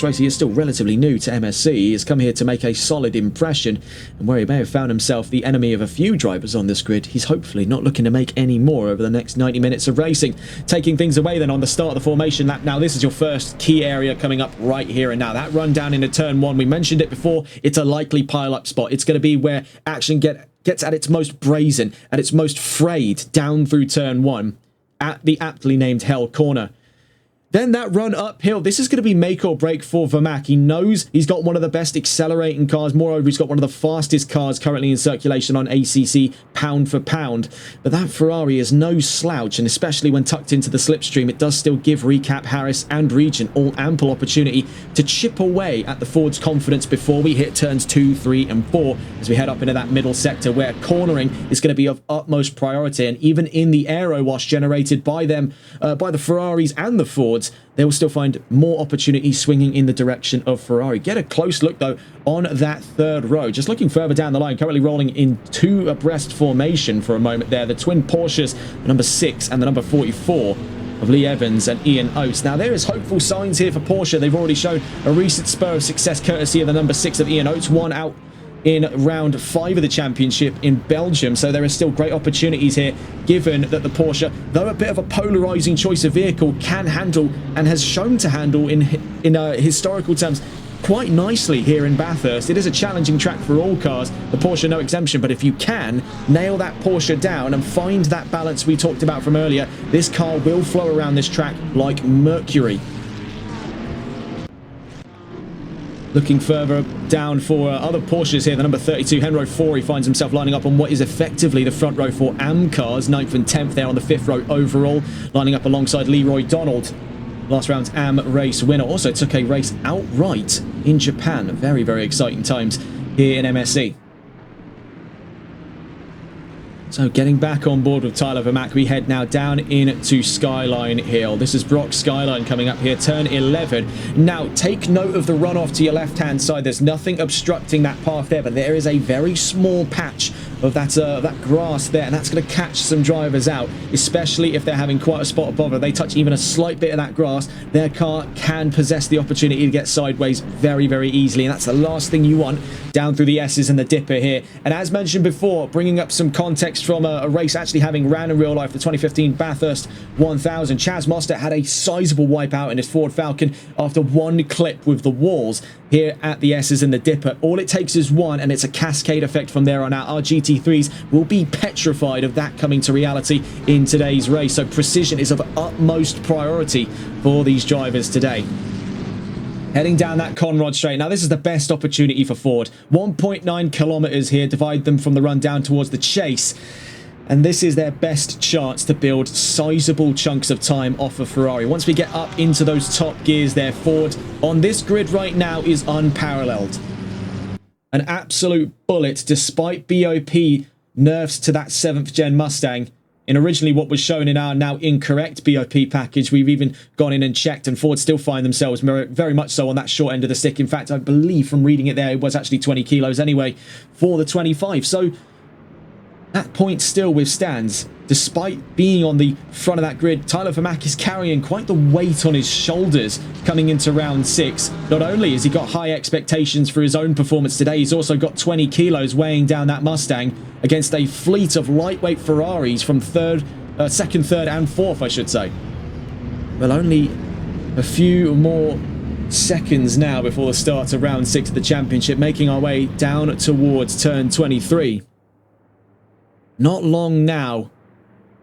this race. He is still relatively new to MSC. He has come here to make a solid impression, and where he may have found himself the enemy of a few drivers on this grid, he's hopefully not looking to make any more over the next 90 minutes of racing. Taking things away then on the start of the formation lap. Now this is your first key area coming up right here and now. That run down into turn 1, we mentioned it before, it's a likely pile-up spot. It's going to be where action gets at its most brazen, at its most frayed, down through turn 1 at the aptly named Hell Corner. Then that run uphill, this is going to be make or break for Vermaak. He knows he's got one of the best accelerating cars. Moreover, he's got one of the fastest cars currently in circulation on ACC, pound for pound. But that Ferrari is no slouch, and especially when tucked into the slipstream, it does still give Recap, Harris and Regent all ample opportunity to chip away at the Ford's confidence before we hit turns 2, 3 and 4 as we head up into that middle sector where cornering is going to be of utmost priority. And even in the aero wash generated by them, by the Ferraris and the Fords, they will still find more opportunity swinging in the direction of Ferrari. Get a close look, though, on that third row. Just looking further down the line, currently rolling in 2 abreast formation for a moment there. The twin Porsches, the number 6 and the number 44 of Lee Evans and Ian Oates. Now, there is hopeful signs here for Porsche. They've already shown a recent spur of success courtesy of the number 6 of Ian Oates, one out in round 5 of the championship in Belgium. So there are still great opportunities here, given that the Porsche, though a bit of a polarizing choice of vehicle, can handle and has shown to handle in historical terms quite nicely here in Bathurst. It is a challenging track for all cars, the Porsche no exemption, but if you can nail that Porsche down and find that balance we talked about from earlier, this car will flow around this track like mercury. Looking further down for other Porsches here, the number 32, Henro 4, he finds himself lining up on what is effectively the front row for AM cars, 9th and 10th there on the 5th row overall, lining up alongside Leroy Donald. Last round's AM race winner, also took a race outright in Japan. Very, very exciting times here in MSC. So getting back on board with Tyler Vermaak, we head now down into Skyline Hill. This is Brock Skyline coming up here, turn 11. Now, take note of the runoff to your left-hand side. There's nothing obstructing that path there, but there is a very small patch of that grass there, and that's going to catch some drivers out, especially if they're having quite a spot of bother. They touch even a slight bit of that grass, their car can possess the opportunity to get sideways very, very easily, and that's the last thing you want down through the S's and the dipper here. And as mentioned before, bringing up some context from a race actually having ran in real life, the 2015 Bathurst 1000, Chaz Mostert had a sizable wipeout in his Ford Falcon after one clip with the walls here at the S's and the dipper. All it takes is one, and it's a cascade effect from there on out. Our GT3s will be petrified of that coming to reality in today's race, so precision is of utmost priority for these drivers today. Heading down that Conrod straight. Now, this is the best opportunity for Ford. 1.9 kilometers here divide them from the run down towards the chase. And this is their best chance to build sizable chunks of time off of Ferrari. Once we get up into those top gears there, Ford on this grid right now is unparalleled. An absolute bullet, despite BOP nerfs to that 7th gen Mustang. In originally what was shown in our now incorrect BOP package, we've even gone in and checked, and Ford still find themselves very much so on that short end of the stick. In fact, I believe from reading it there, it was actually 20 kilos anyway for the 25. So that point still withstands. Despite being on the front of that grid, Tyler Vermaak is carrying quite the weight on his shoulders coming into round 6. Not only has he got high expectations for his own performance today, he's also got 20 kilos weighing down that Mustang against a fleet of lightweight Ferraris from second, third and fourth, I should say. Well, only a few more seconds now before the start of round 6 of the championship, making our way down towards turn 23. Not long now,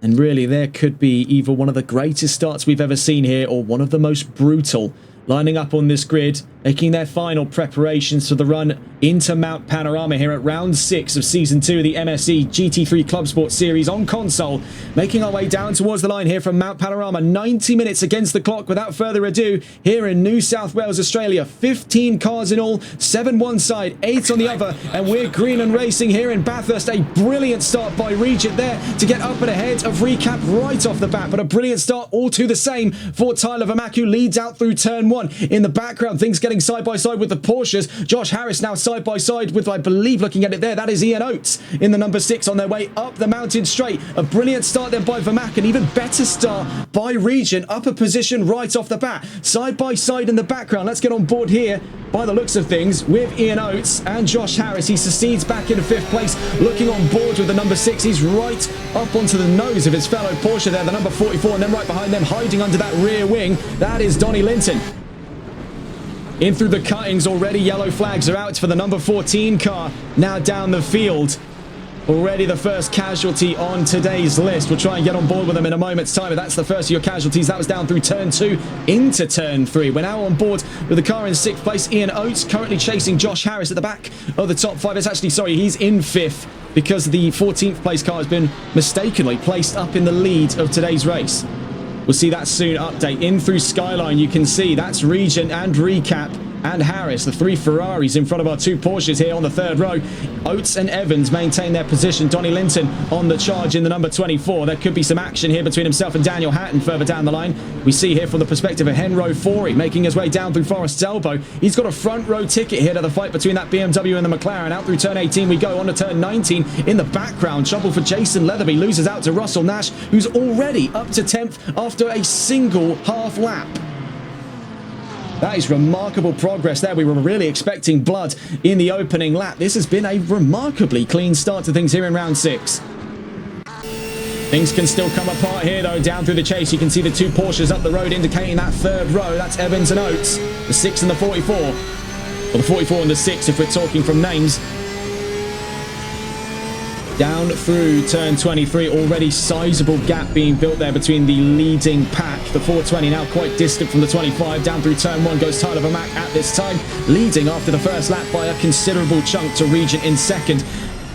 and really there could be either one of the greatest starts we've ever seen here or one of the most brutal. Lining up on this grid, making their final preparations for the run into Mount Panorama here at round 6 of season 2 of the MSC GT3 CLUBSPORT series on console. Making our way down towards the line here from Mount Panorama. 90 minutes against the clock without further ado here in New South Wales, Australia. 15 cars in all, 7 one side, 8 on the other, and we're green and racing here in Bathurst. A brilliant start by Regent there to get up and ahead of Recap right off the bat, but a brilliant start all to the same for Tyler Vermaak, who leads out through turn 1. 1 in the background. Things getting side by side with the Porsches. Josh Harris now side by side with, I believe, looking at it there, that is Ian Oates in the number 6 on their way up the mountain straight. A brilliant start then by Vermaak, an even better start by Regent. Up a position right off the bat. Side by side in the background. Let's get on board here by the looks of things with Ian Oates and Josh Harris. He succeeds back into 5th place. Looking on board with the number 6. He's right up onto the nose of his fellow Porsche there, the number 44, and then right behind them, hiding under that rear wing, that is Donnie Linton. In through the cuttings already, yellow flags are out for the number 14 car. Now down the field. Already the first casualty on today's list. We'll try and get on board with them in a moment's time, but that's the first of your casualties. That was down through turn 2 into turn 3. We're now on board with the car in 6th place. Ian Oates currently chasing Josh Harris at the back of the top 5. It's actually, sorry, he's in 5th because the 14th place car has been mistakenly placed up in the lead of today's race. We'll see that soon. Update in through Skyline. You can see that's Regent and Recap and Harris, the 3 Ferraris in front of our 2 Porsches here on the 3rd row. Oates and Evans maintain their position. Donnie Linton on the charge in the number 24. There could be some action here between himself and Daniel Hatton further down the line. We see here from the perspective of Henro Forey making his way down through Forest's Elbow. He's got a front row ticket here to the fight between that BMW and the McLaren. Out through turn 18 we go, on to turn 19. In the background, trouble for Jason Leatherby, loses out to Russell Nash, who's already up to 10th after a single half lap. That is remarkable progress there. We were really expecting blood in the opening lap. This has been a remarkably clean start to things here in round 6. Things can still come apart here, though. Down through the chase, you can see the 2 Porsches up the road indicating that 3rd row. That's Evans and Oates, the 6 and the 44. Or the 44 and the 6 if we're talking from names. Down through turn 23, already sizable gap being built there between the leading pack. The 420 now quite distant from the 25. Down through turn 1 goes Tyler Vermaak at this time, leading after the first lap by a considerable chunk to Regent in 2nd.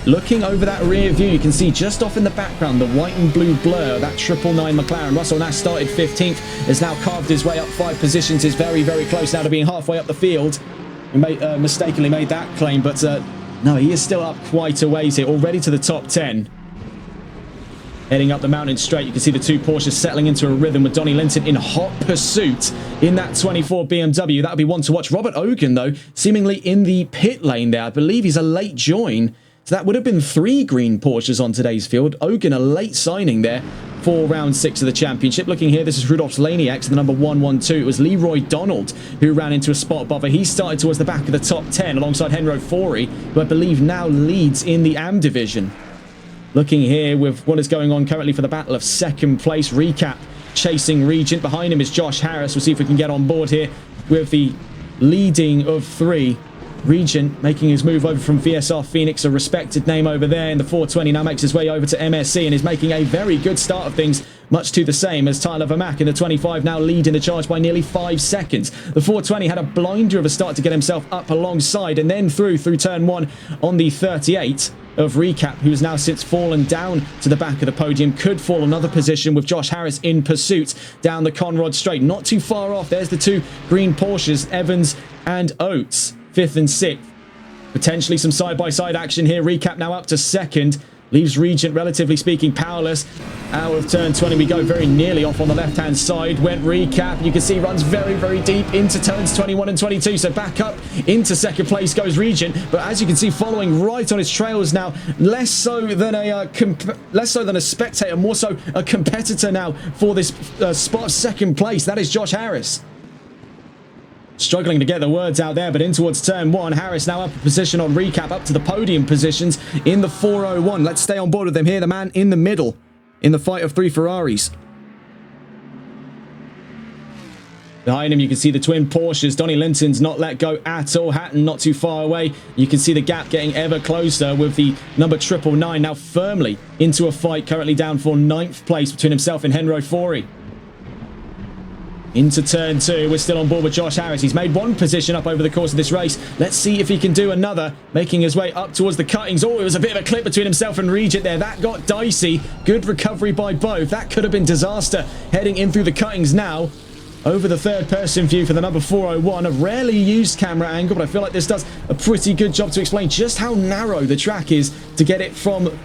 Looking over that rear view, you can see just off in the background the white and blue blur, that 999 McLaren. Russell Nash started 15th, has now carved his way up 5 positions, is very, very close now to being halfway up the field. We mistakenly made that claim, but no, he is still up quite a ways here, already to the top 10. Heading up the mountain straight, you can see the 2 Porsches settling into a rhythm with Donnie Linton in hot pursuit in that 24 BMW. That would be one to watch. Robert Ogan, though, seemingly in the pit lane there. I believe he's a late join. So that would have been 3 green Porsches on today's field. Ogan, a late signing there for round 6 of the championship. Looking here, this is Rudolph Laniak, the number 112. It was Leroy Donald who ran into a spot bother. He started towards the back of the top 10 alongside Henro Forey, who I believe now leads in the AM division. Looking here with what is going on currently for the battle of 2nd place. Recap chasing Regent. Behind him is Josh Harris. We'll see if we can get on board here with the leading of 3. Regent making his move over from VSR Phoenix, a respected name over there in the 420, now makes his way over to MSC and is making a very good start of things, much to the same as Tyler Vermaak in the 25, now leading the charge by nearly 5 seconds. The 420 had a blinder of a start to get himself up alongside, and then through turn 1 on the 38 of Recap, who has now since fallen down to the back of the podium, could fall another position with Josh Harris in pursuit down the Conrod Straight. Not too far off, there's the 2 green Porsches, Evans and Oates, 5th and 6th. Potentially some side-by-side action here. Recap now up to 2nd. Leaves Regent, relatively speaking, powerless. Out of turn 20 we go, very nearly off on the left-hand side. Went Recap. You can see runs very, very deep into turns 21 and 22. So back up into 2nd place goes Regent. But as you can see, following right on his trails now, less so than a spectator, more so a competitor now for this spot 2nd place. That is Josh Harris. Struggling to get the words out there, but in towards turn 1. Harris now up a position on Recap, up to the podium positions in the 401. Let's stay on board with them here. The man in the middle in the fight of 3 Ferraris. Behind him, you can see the twin Porsches. Donnie Linton's not let go at all. Hatton not too far away. You can see the gap getting ever closer with the number 999 now firmly into a fight, currently down for 9th place between himself and Henro Forey. Into turn 2, we're still on board with Josh Harris. He's made 1 position up over the course of this race. Let's see if he can do another, making his way up towards the cuttings. Oh, it was a bit of a clip between himself and Regent there. That got dicey. Good recovery by both. That could have been disaster. Heading in through the cuttings now. Over the 3rd person view for the number 401. A rarely used camera angle, but I feel like this does a pretty good job to explain just how narrow the track is to get it from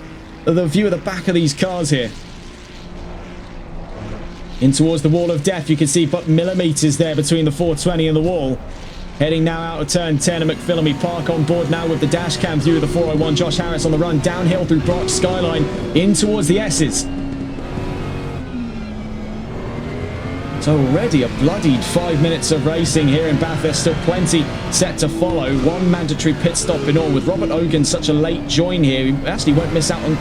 the view of the back of these cars here. In towards the wall of death, you can see but millimeters there between the 420 and the wall. Heading now out of turn 10 at McPhillamy Park, on board now with the dash cam view of the 401. Josh Harris on the run downhill through Brock's Skyline in towards the S's. So already a bloodied 5 minutes of racing here in Bathurst. Still plenty set to follow. One mandatory pit stop in all, with Robert Ogan such a late join here. He actually won't miss out on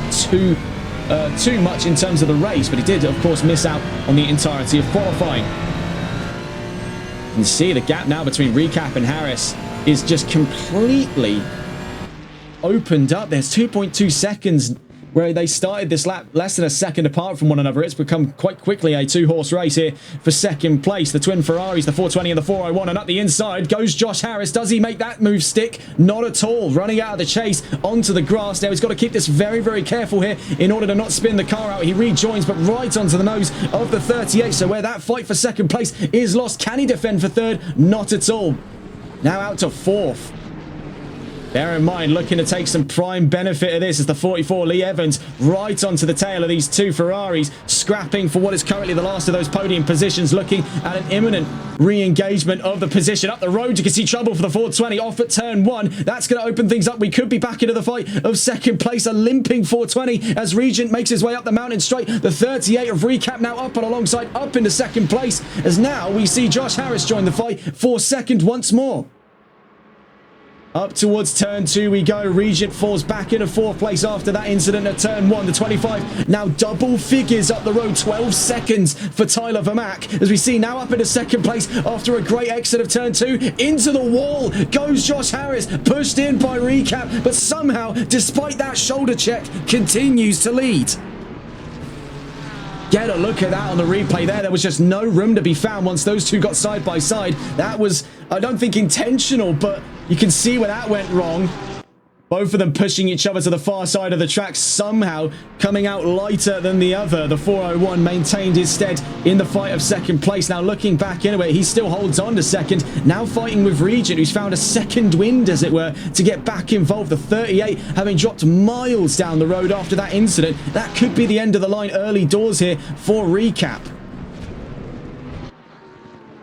too much in terms of the race, but he did of course miss out on the entirety of qualifying. You can see the gap now between Recap and Harris is just completely opened up. There's 2.2 seconds where they started this lap less than a second apart from one another. It's become quite quickly a two-horse race here for second place. The twin Ferraris, the 420 and the 401, and up the inside goes Josh Harris. Does he make that move stick? Not at all. Running out of the chase onto the grass. Now he's got to keep this very, very careful here in order to not spin the car out. He rejoins, but right onto the nose of the 38. So where that fight for second place is lost, can he defend for third? Not at all. Now out to fourth. Bear in mind, looking to take some prime benefit of this is the 44 Lee Evans right onto the tail of these two Ferraris, scrapping for what is currently the last of those podium positions, looking at an imminent re-engagement of the position. Up the road, you can see trouble for the 420 off at turn 1. That's going to open things up. We could be back into the fight of second place. A limping 420 as Regent makes his way up the mountain straight. The 38 of Recap now up and alongside, up into second place, as now we see Josh Harris join the fight for second once more. Up towards turn 2 we go. Regent falls back into fourth place after that incident at turn 1. The 25 now double figures up the road. 12 seconds for Tyler Vermack, as we see now up into second place after a great exit of turn 2. Into the wall goes Josh Harris, pushed in by Recap, but somehow, despite that shoulder check, continues to lead. Get a look at that on the replay there. There was just no room to be found once those two got side by side. That was, I don't think, intentional, but you can see where that went wrong. Both of them pushing each other to the far side of the track, somehow coming out lighter than the other. The 401 maintained his stead in the fight of second place. Now looking back into it, he still holds on to second. Now fighting with Regent, who's found a second wind, as it were, to get back involved. The 38 having dropped miles down the road after that incident. That could be the end of the line early doors here for Recap.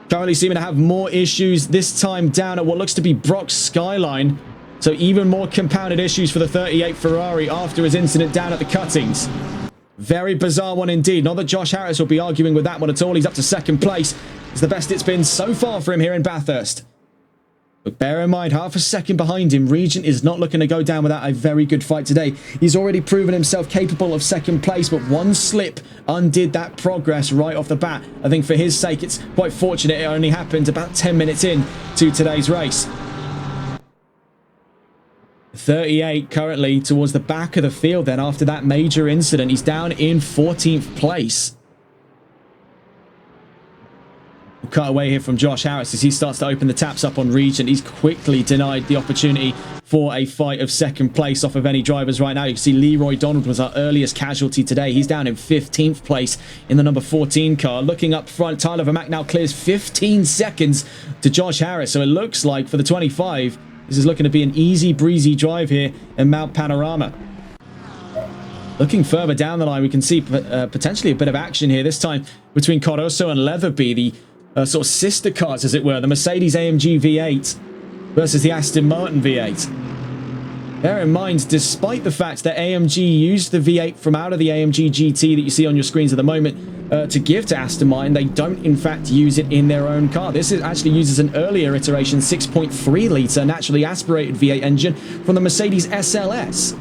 Currently seeming to have more issues, this time down at what looks to be Brock's Skyline. So even more compounded issues for the 38 Ferrari after his incident down at the cuttings. Very bizarre one indeed. Not that Josh Harris will be arguing with that one at all. He's up to second place. It's the best it's been so far for him here in Bathurst. But bear in mind, half a second behind him, Regent is not looking to go down without a very good fight today. He's already proven himself capable of second place, but one slip undid that progress right off the bat. I think for his sake, it's quite fortunate it only happened about 10 minutes in to today's race. 38 currently towards the back of the field then after that major incident. He's down in 14th place. We'll cut away here from Josh Harris as he starts to open the taps up on Regent. He's quickly denied the opportunity for a fight of second place off of any drivers right now. You can see Leroy Donald was our earliest casualty today. He's down in 15th place in the number 14 car. Looking up front, Tyler Vermack now clears 15 seconds to Josh Harris. So it looks like for the 25, this is looking to be an easy breezy drive here in Mount Panorama. Looking further down the line, we can see potentially a bit of action here, this time between Caruso and Leatherby, the sort of sister cars, as it were, the Mercedes AMG V8 versus the Aston Martin V8. Bear in mind, despite the fact that AMG used the V8 from out of the AMG GT that you see on your screens at the moment to give to Aston Martin, they don't in fact use it in their own car. This actually uses an earlier iteration 6.3 litre naturally aspirated V8 engine from the Mercedes SLS.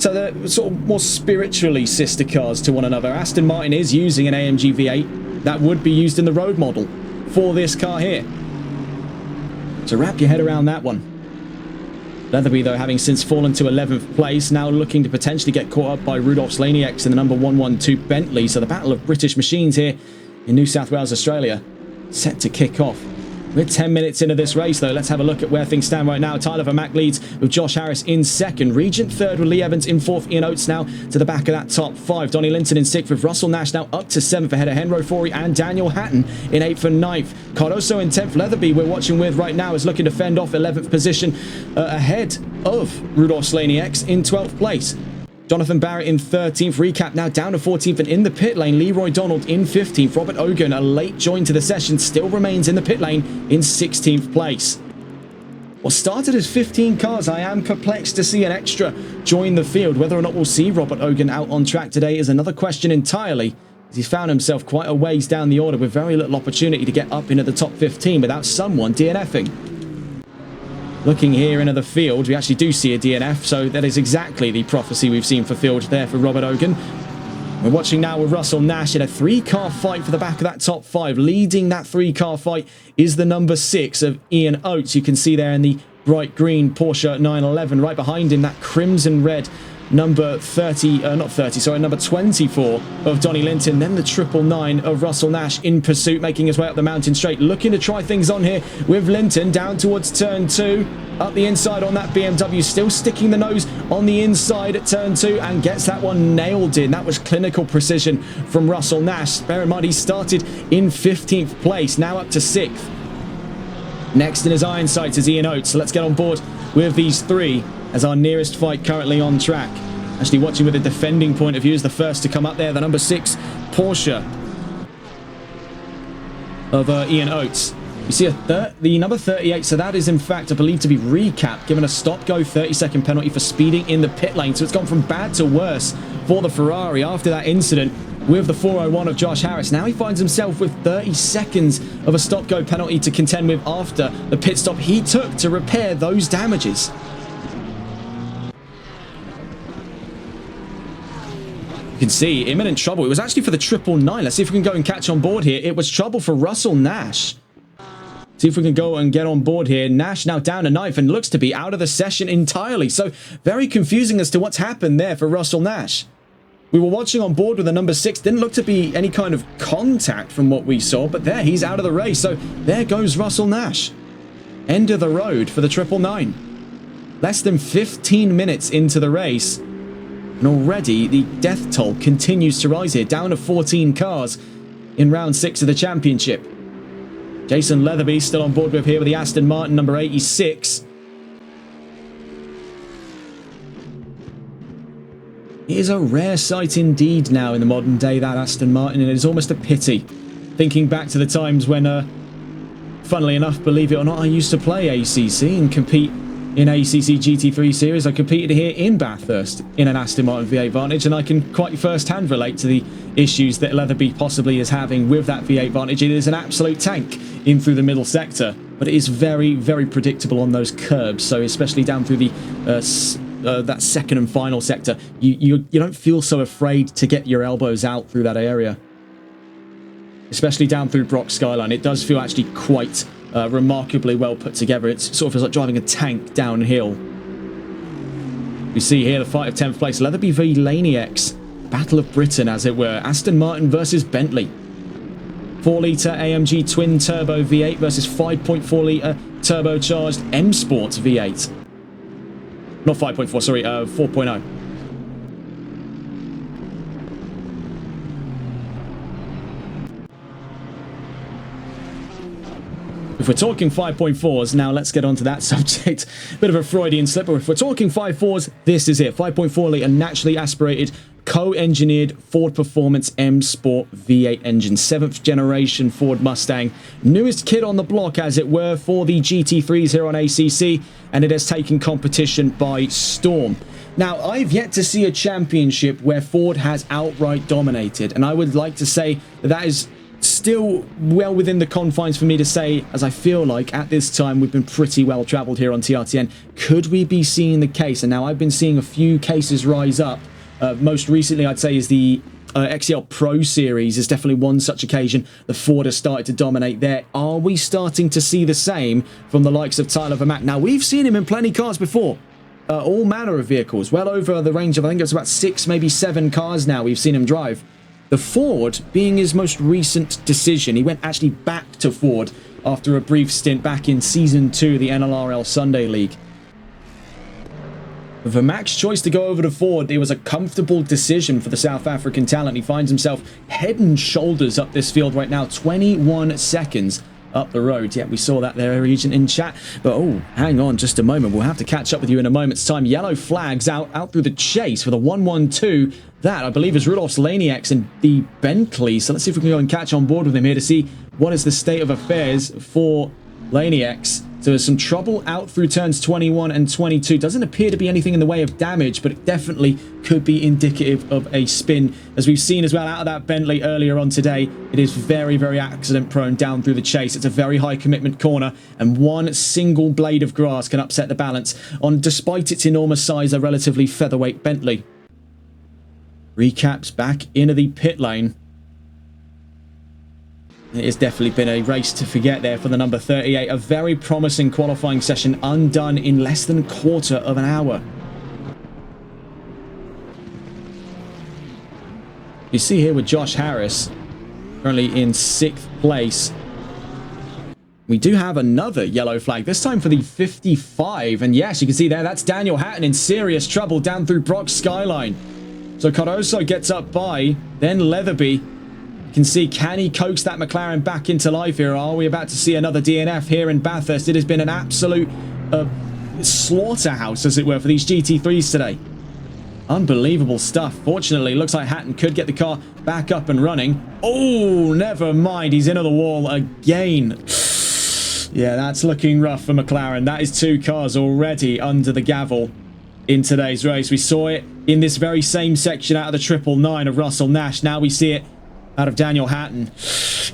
So they're sort of more spiritually sister cars to one another. Aston Martin is using an AMG V8 that would be used in the road model for this car here. So wrap your head around that one. Leatherby, though, having since fallen to 11th place, now looking to potentially get caught up by Rudolf Slanieks in the number 112 Bentley. So the battle of British machines here in New South Wales, Australia, set to kick off. We're 10 minutes into this race, though. Let's have a look at where things stand right now. Tyler Vermack leads with Josh Harris in second. Regent third with Lee Evans in fourth. Ian Oates now to the back of that top five. Donnie Linton in sixth with Russell Nash now up to seventh ahead of Henro Fori and Daniel Hatton in eighth and ninth. Cardoso in 10th. Leatherby, we're watching with right now, is looking to fend off 11th position ahead of Rudolf Slanieks in 12th place. Jonathan Barrett in 13th. Recap now down to 14th. And in the pit lane, Leroy Donald in 15th. Robert Ogun, a late join to the session, still remains in the pit lane in 16th place. What started as 15 cars, I am perplexed to see an extra join the field. Whether or not we'll see Robert Ogun out on track today is another question entirely, as he's found himself quite a ways down the order with very little opportunity to get up into the top 15 without someone DNFing. Looking here into the field, we actually do see a DNF, so that is exactly the prophecy we've seen fulfilled there for Robert Ogun. We're watching now with Russell Nash in a 3-car fight for the back of that top 5. Leading that 3-car fight is the number 6 of Ian Oates. You can see there in the bright green Porsche 911. Right behind him, that crimson red number number 24 of Donnie Linton. Then the 999 of Russell Nash in pursuit, making his way up the mountain straight, looking to try things on here with Linton down towards turn 2, up the inside on that BMW, still sticking the nose on the inside at turn 2, and gets that one nailed in. That was clinical precision from Russell Nash. Bear in mind, he started in 15th place, now up to 6th. Next in his iron sights is Ian Oates, so let's get on board with these 3 as our nearest fight currently on track. Actually watching with a defending point of view is the first to come up there, the number 6 Porsche of Ian Oates. You see the number 38, so that is in fact, I believe, to be Recap, given a stop-go 30-second penalty for speeding in the pit lane. So it's gone from bad to worse for the Ferrari after that incident with the 401 of Josh Harris. Now he finds himself with 30 seconds of a stop-go penalty to contend with after the pit stop he took to repair those damages. You can see imminent trouble. It was actually for the 999. Let's see if we can go and catch on board here. It was trouble for Russell Nash. See if we can go and get on board here. Nash now down to 9th and looks to be out of the session entirely. So very confusing as to what's happened there for Russell Nash. We were watching on board with the number 6. Didn't look to be any kind of contact from what we saw. But there, he's out of the race. So there goes Russell Nash. End of the road for the 999. Less than 15 minutes into the race. And already the death toll continues to rise here, down to 14 cars in round 6 of the championship. Jason Leatherby still on board with here with the Aston Martin number 86. It is a rare sight indeed now in the modern day, that Aston Martin, and it is almost a pity. Thinking back to the times when, funnily enough, believe it or not, I used to play ACC and compete in ACC GT3 series. I competed here in Bathurst in an Aston Martin V8 Vantage, and I can quite first-hand relate to the issues that Leatherby possibly is having with that V8 Vantage. It is an absolute tank in through the middle sector, but it is very, very predictable on those curbs. So especially down through the that second and final sector, you don't feel so afraid to get your elbows out through that area. Especially down through Brock Skyline, it does feel actually quite remarkably well put together. It sort of feels like driving a tank downhill. We see here the fight of 10th place, Leatherby v Laniacs, Battle of Britain as it were. Aston Martin versus Bentley. 4-litre AMG twin turbo V8 versus 5.4-litre turbocharged M Sport V8. Not 5.4, sorry, 4.0. If we're talking 5.4s, now let's get onto that subject. Bit of a Freudian slip, but if we're talking 5.4s, this is it. 5.4 litre naturally aspirated, co-engineered Ford Performance M Sport V8 engine. 7th generation Ford Mustang. Newest kid on the block, as it were, for the GT3s here on ACC, and it has taken competition by storm. Now, I've yet to see a championship where Ford has outright dominated, and I would like to say that is still well within the confines for me to say, as I feel like at this time we've been pretty well travelled here on TRTN. Could we be seeing the case? And now I've been seeing a few cases rise up. Most recently, I'd say, is the XCL Pro Series is definitely one such occasion. The Ford has started to dominate there. Are we starting to see the same from the likes of Tyler Vermack? Now, we've seen him in plenty cars before. All manner of vehicles. Well over the range of, I think it's about 6, maybe 7 cars now we've seen him drive. The Ford being his most recent decision. He went actually back to Ford after a brief stint back in Season 2 of the NLRL Sunday League. For Mac's choice to go over to Ford, it was a comfortable decision for the South African talent. He finds himself head and shoulders up this field right now, 21 seconds up the road. Yeah, we saw that there, Regent, in chat. But, oh, hang on just a moment. We'll have to catch up with you in a moment's time. Yellow flags out through the chase for the 1-1-2. That, I believe, is Rudolph's Laniacs and the Bentley. So let's see if we can go and catch on board with him here to see what is the state of affairs for Laniacs. So there's some trouble out through turns 21 and 22. Doesn't appear to be anything in the way of damage, but it definitely could be indicative of a spin. As we've seen as well out of that Bentley earlier on today, it is very, very accident prone down through the chase. It's a very high commitment corner, and one single blade of grass can upset the balance on, despite its enormous size, a relatively featherweight Bentley. Recaps back into the pit lane. It has definitely been a race to forget there for the number 38. A very promising qualifying session undone in less than a quarter of an hour. You see here with Josh Harris, currently in 6th place. We do have another yellow flag, this time for the 55. And yes, you can see there, that's Daniel Hatton in serious trouble down through Brock's Skyline. So Cardoso gets up by, then Leatherby. You can see, can he coax that McLaren back into life here? Are we about to see another DNF here in Bathurst? It has been an absolute slaughterhouse, as it were, for these GT3s today. Unbelievable stuff. Fortunately, looks like Hatton could get the car back up and running. Oh, never mind. He's into the wall again. Yeah, that's looking rough for McLaren. That is 2 cars already under the gavel in today's race. We saw it in this very same section out of the 999 of Russell Nash. Now we see it out of Daniel Hatton.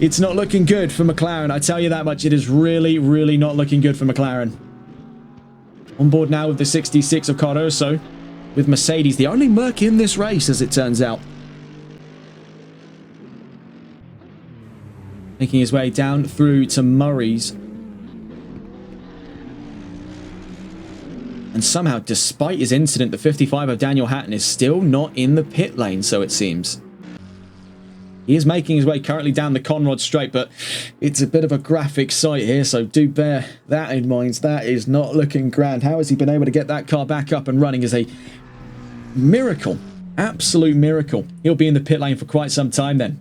It's not looking good for McLaren. I tell you that much. It is really, really not looking good for McLaren. On board now with the 66 of Cardoso with Mercedes, the only Merc in this race, as it turns out. Making his way down through to Murray's. And somehow, despite his incident, the 55 of Daniel Hatton is still not in the pit lane, so it seems. He is making his way currently down the Conrod Straight, but it's a bit of a graphic sight here, so do bear that in mind. That is not looking grand. How has he been able to get that car back up and running is a miracle. Absolute miracle. He'll be in the pit lane for quite some time then.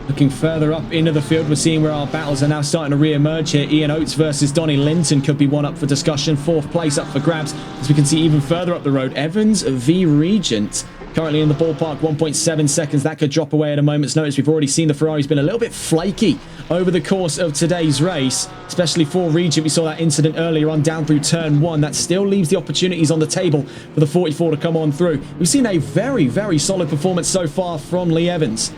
Looking further up into the field, we're seeing where our battles are now starting to re-emerge here. Ian Oates versus Donnie Linton could be one up for discussion. 4th place up for grabs. As we can see even further up the road, Evans v Regent currently in the ballpark, 1.7 seconds. That could drop away at a moment's notice. We've already seen the Ferrari's been a little bit flaky over the course of today's race, especially for Regent. We saw that incident earlier on down through turn 1. That still leaves the opportunities on the table for the 44 to come on through. We've seen a very, very solid performance so far from Lee Evans.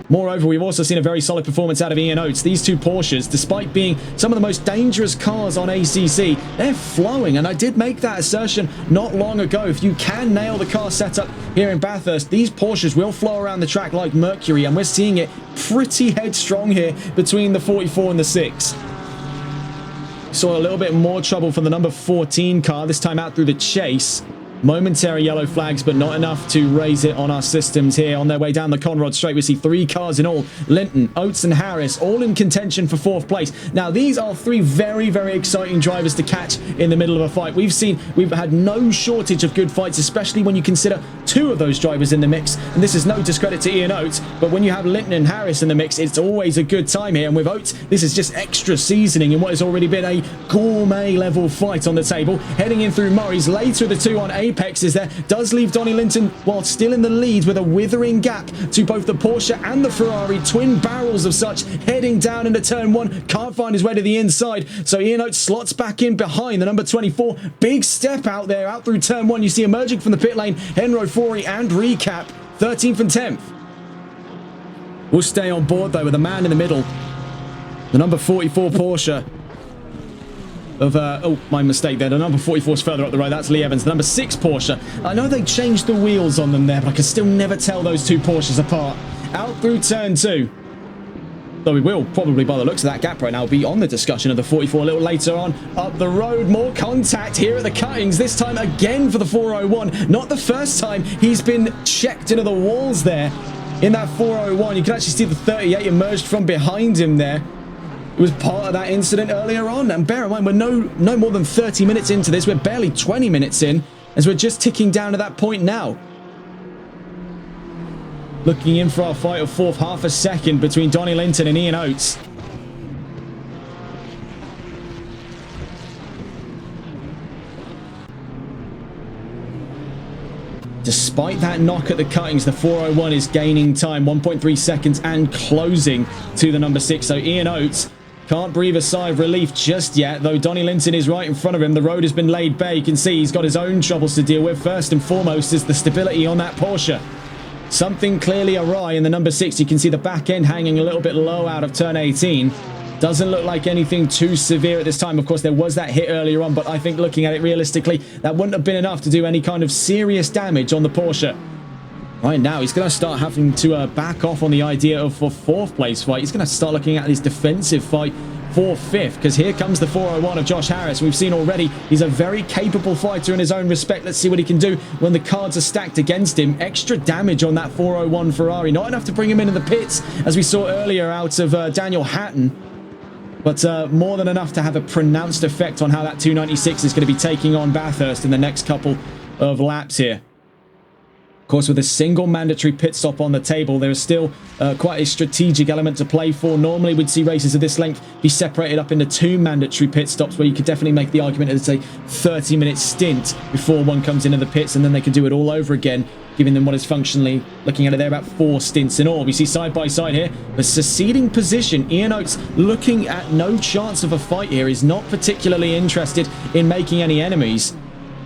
Moreover, we've also seen a very solid performance out of Ian Oates. These 2 Porsches, despite being some of the most dangerous cars on ACC, they're flowing. And I did make that assertion not long ago. If you can nail the car setup here in Bathurst, these Porsches will flow around the track like Mercury. And we're seeing it pretty headstrong here between the 44 and the 6. Saw a little bit more trouble from the number 14 car, this time out through the chase. Momentary yellow flags, but not enough to raise it on our systems here. On their way down the Conrod Straight, we see 3 cars in all. Linton, Oates and Harris, all in contention for 4th place. Now, these are 3 very, very exciting drivers to catch in the middle of a fight. We've had no shortage of good fights, especially when you consider 2 of those drivers in the mix. And this is no discredit to Ian Oates, but when you have Linton and Harris in the mix, it's always a good time here. And with Oates, this is just extra seasoning in what has already been a gourmet level fight on the table. Heading in through Murray's, later the 2 on Apex is there, does leave Donnie Linton while still in the lead with a withering gap to both the Porsche and the Ferrari, twin barrels of such, heading down into turn 1, can't find his way to the inside, so Ian Oates slots back in behind the number 24, big step out there, out through turn 1, you see emerging from the pit lane, Henro Fori and Recap, 13th and 10th. We'll stay on board though with the man in the middle, the number 44 Porsche. Oh, my mistake there. The number 44 is further up the road. That's Lee Evans. The number 6 Porsche. I know they changed the wheels on them there, but I can still never tell those 2 Porsches apart. Out through turn 2. Though we will probably, by the looks of that gap right now, be on the discussion of the 44 a little later on. Up the road, more contact here at the cuttings. This time again for the 401. Not the first time he's been checked into the walls there in that 401. You can actually see the 38 emerged from behind him there. It was part of that incident earlier on. And bear in mind, we're no more than 30 minutes into this. We're barely 20 minutes in, as we're just ticking down to that point now. looking in for our fight of fourth, half a second between Donnie Linton and Ian Oates. Despite that knock at the cuttings, the 401 is gaining time, 1.3 seconds, and closing to the number 6. So Ian Oates can't breathe a sigh of relief just yet, though Donnie Linton is right in front of him. The road has been laid bare. You can see he's got his own troubles to deal with. First and foremost is the stability on that Porsche. Something clearly awry in the number 6. You can see the back end hanging a little bit low out of turn 18. Doesn't look like anything too severe at this time. Of course, there was that hit earlier on, but I think looking at it realistically, that wouldn't have been enough to do any kind of serious damage on the Porsche. Right now, he's going to start having to back off on the idea of a fourth place fight. He's going to start looking at his defensive fight for fifth, because here comes the 401 of Josh Harris. We've seen already he's a very capable fighter in his own respect. Let's see what he can do when the cards are stacked against him. Extra damage on that 401 Ferrari. Not enough to bring him into the pits, as we saw earlier out of Daniel Hatton. But more than enough to have a pronounced effect on how that 296 is going to be taking on Bathurst in the next couple of laps here. Of course, with a single mandatory pit stop on the table, there is still quite a strategic element to play for. Normally, we'd see races of this length be separated up into 2 mandatory pit stops, where you could definitely make the argument that it's a 30-minute stint before one comes into the pits, and then they can do it all over again, giving them what is functionally, looking at it there, about 4 stints in all. We see side by side here, a seceding position. Ian Oates looking at no chance of a fight here. He's not particularly interested in making any enemies.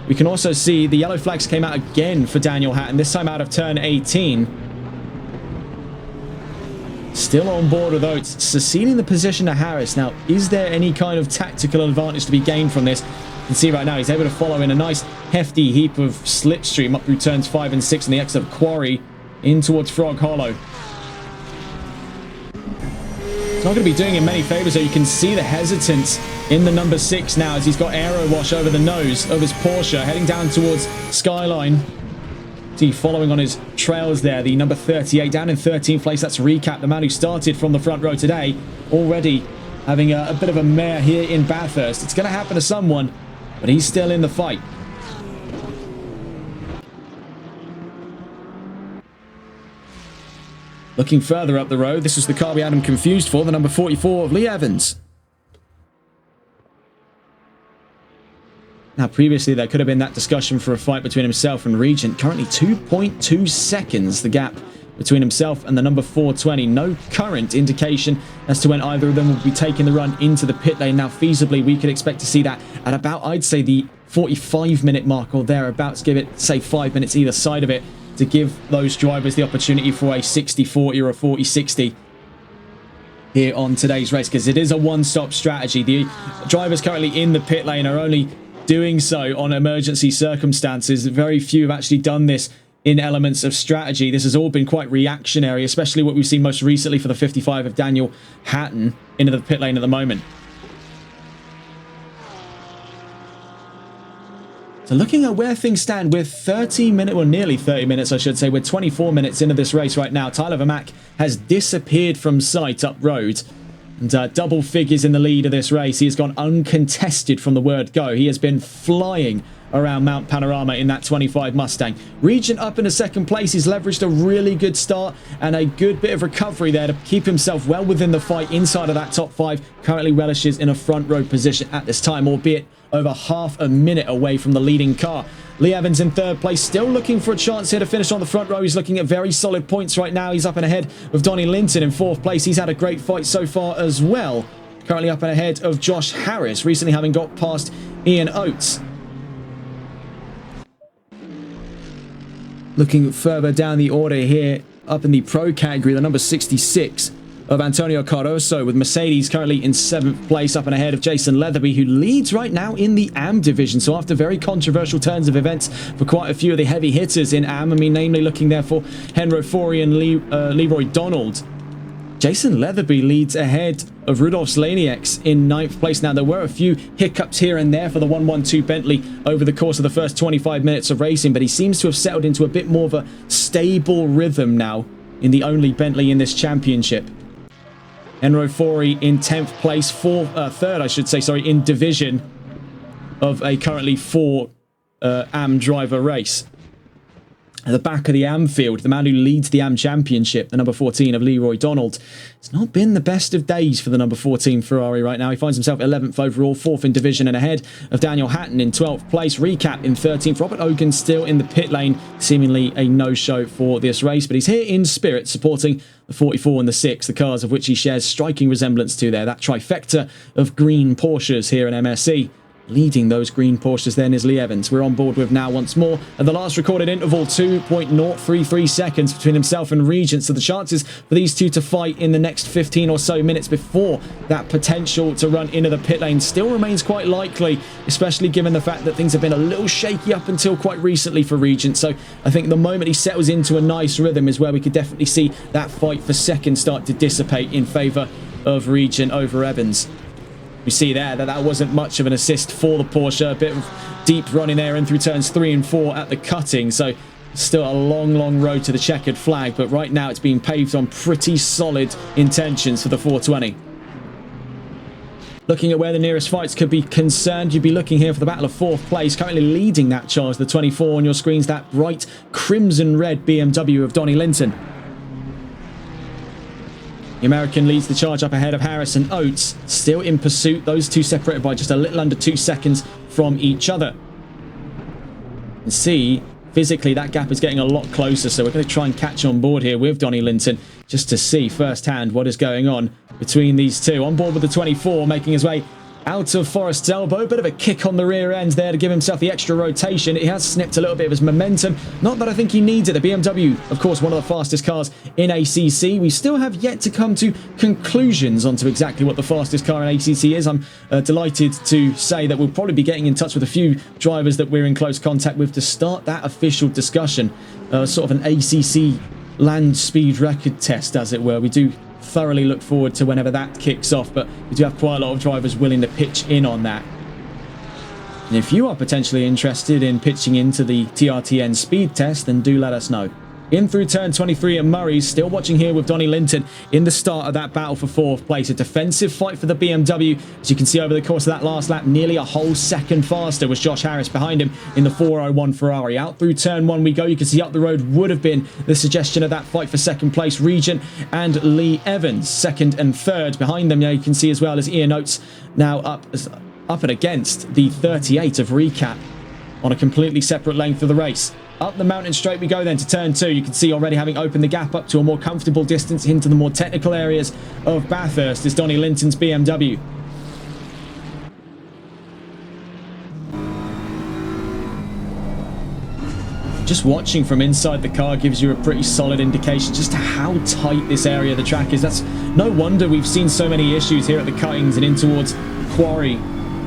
We can also see the yellow flags came out again for Daniel Hatton, this time out of turn 18. Still on board with Oates, seceding the position to Harris. Now, is there any kind of tactical advantage to be gained from this? You can see right now he's able to follow in a nice hefty heap of slipstream up through turns 5 and 6 on the exit of Quarry in towards Frog Hollow. It's not going to be doing him many favors, though. You can see the hesitance in the number 6 now, as he's got aero wash over the nose of his Porsche, heading down towards Skyline. See, following on his trails there, the number 38 down in 13th place. That's Recap, the man who started from the front row today, already having a bit of a mare here in Bathurst. It's going to happen to someone, but he's still in the fight. Looking further up the road, this was the car we had him confused for, the number 44 of Lee Evans. Now, previously, there could have been that discussion for a fight between himself and Regent. Currently, 2.2 seconds, the gap between himself and the number 420. No current indication as to when either of them will be taking the run into the pit lane. Now, feasibly, we could expect to see that at about, I'd say, the 45-minute mark or thereabouts. Give it, say, 5 minutes either side of it to give those drivers the opportunity for a 60-40 or a 40-60 here on today's race, because it is a one-stop strategy. The drivers currently in the pit lane are only doing so on emergency circumstances. Very few have actually done this in elements of strategy. This has all been quite reactionary, especially what we've seen most recently for the 55 of Daniel Hatton into the pit lane at the moment. So looking at where things stand, we're 30 minutes, or nearly 30 minutes, I should say. We're 24 minutes into this race right now. Tyler Vermack has disappeared from sight up road. And double figures in the lead of this race. He has gone uncontested from the word go. He has been flying around Mount Panorama in that 25 Mustang. Regent up into second place. He's leveraged a really good start and a good bit of recovery there to keep himself well within the fight inside of that top 5. Currently relishes in a front row position at this time, albeit over half a minute away from the leading car. Lee Evans in third place, still looking for a chance here to finish on the front row. He's looking at very solid points right now. He's up and ahead of Donnie Linton in fourth place. He's had a great fight so far as well. Currently up and ahead of Josh Harris, recently having got past Ian Oates. Looking further down the order here, up in the pro category, the number 66 of Antonio Cardoso, with Mercedes currently in 7th place, up and ahead of Jason Leatherby, who leads right now in the AM division. So after very controversial turns of events for quite a few of the heavy hitters in AM, I mean, namely looking there for Henro Fori and Leroy Donald, Jason Leatherby leads ahead of Rudolf Slanieks in 9th place. Now, there were a few hiccups here and there for the 112 Bentley over the course of the first 25 minutes of racing, but he seems to have settled into a bit more of a stable rhythm now in the only Bentley in this championship. Enro Fori in 10th place, third, I should say, sorry, in division of a currently 4 AM driver race. at the back of the Anfield, the man who leads the Am Championship, the number 14 of Leroy Donald. It's not been the best of days for the number 14 Ferrari right now. He finds himself 11th overall, 4th in division, and ahead of Daniel Hatton in 12th place. Recap in 13th. Robert Ogan still in the pit lane, seemingly a no-show for this race, but he's here in spirit, supporting the 44 and the 6, the cars of which he shares striking resemblance to there. That trifecta of green Porsches here in MSC. Leading those green Porsches then is Lee Evans. We're on board with now once more. At the last recorded interval, 2.033 seconds between himself and Regent. So the chances for these two to fight in the next 15 or so minutes before that potential to run into the pit lane still remains quite likely, especially given the fact that things have been a little shaky up until quite recently for Regent. So I think the moment he settles into a nice rhythm is where we could definitely see that fight for second start to dissipate in favour of Regent over Evans. We see there that that wasn't much of an assist for the Porsche. A bit of deep running there in through turns 3 and 4 at the cutting. So still a long road to the checkered flag. But right now it's being paved on pretty solid intentions for the 420. Looking at where the nearest fights could be concerned, you'd be looking here for the battle of 4th place. Currently leading that charge, the 24 on your screens, that bright crimson red BMW of Donnie Linton. The American leads the charge up ahead of Harris and Oates, still in pursuit. Those two separated by just a little under 2 seconds from each other. And see, physically that gap is getting a lot closer, so we're going to try and catch on board here with Donnie Linton just to see firsthand what is going on between these two. On board with the 24, making his way out of Forrest's elbow. Bit of a kick on the rear end there to give himself the extra rotation. He has snipped a little bit of his momentum. Not that I think he needs it. The BMW, of course, one of the fastest cars in ACC. We still have yet to come to conclusions onto exactly what the fastest car in ACC is. I'm delighted to say that we'll probably be getting in touch with a few drivers that we're in close contact with to start that official discussion. Sort of an ACC land speed record test, as it were. We do thoroughly look forward to whenever that kicks off, but we do have quite a lot of drivers willing to pitch in on that. And if you are potentially interested in pitching into the TRTN speed test, then do let us know. In through turn 23 at Murray's, still watching here with Donnie Linton in the start of that battle for 4th place. A defensive fight for the BMW. As you can see over the course of that last lap, nearly a whole second faster was Josh Harris behind him in the 401 Ferrari. Out through turn 1 we go. You can see up the road would have been the suggestion of that fight for second place. Regent and Lee Evans, 2nd and 3rd. Behind them, you can see as well as Ian Oates now up and against the 38 of Recap on a completely separate length of the race. Up the mountain straight we go then to turn 2. You can see already having opened the gap up to a more comfortable distance into the more technical areas of Bathurst is Donnie Linton's BMW. Just watching from inside the car gives you a pretty solid indication just to how tight this area of the track is. That's no wonder we've seen so many issues here at the cuttings and in towards Quarry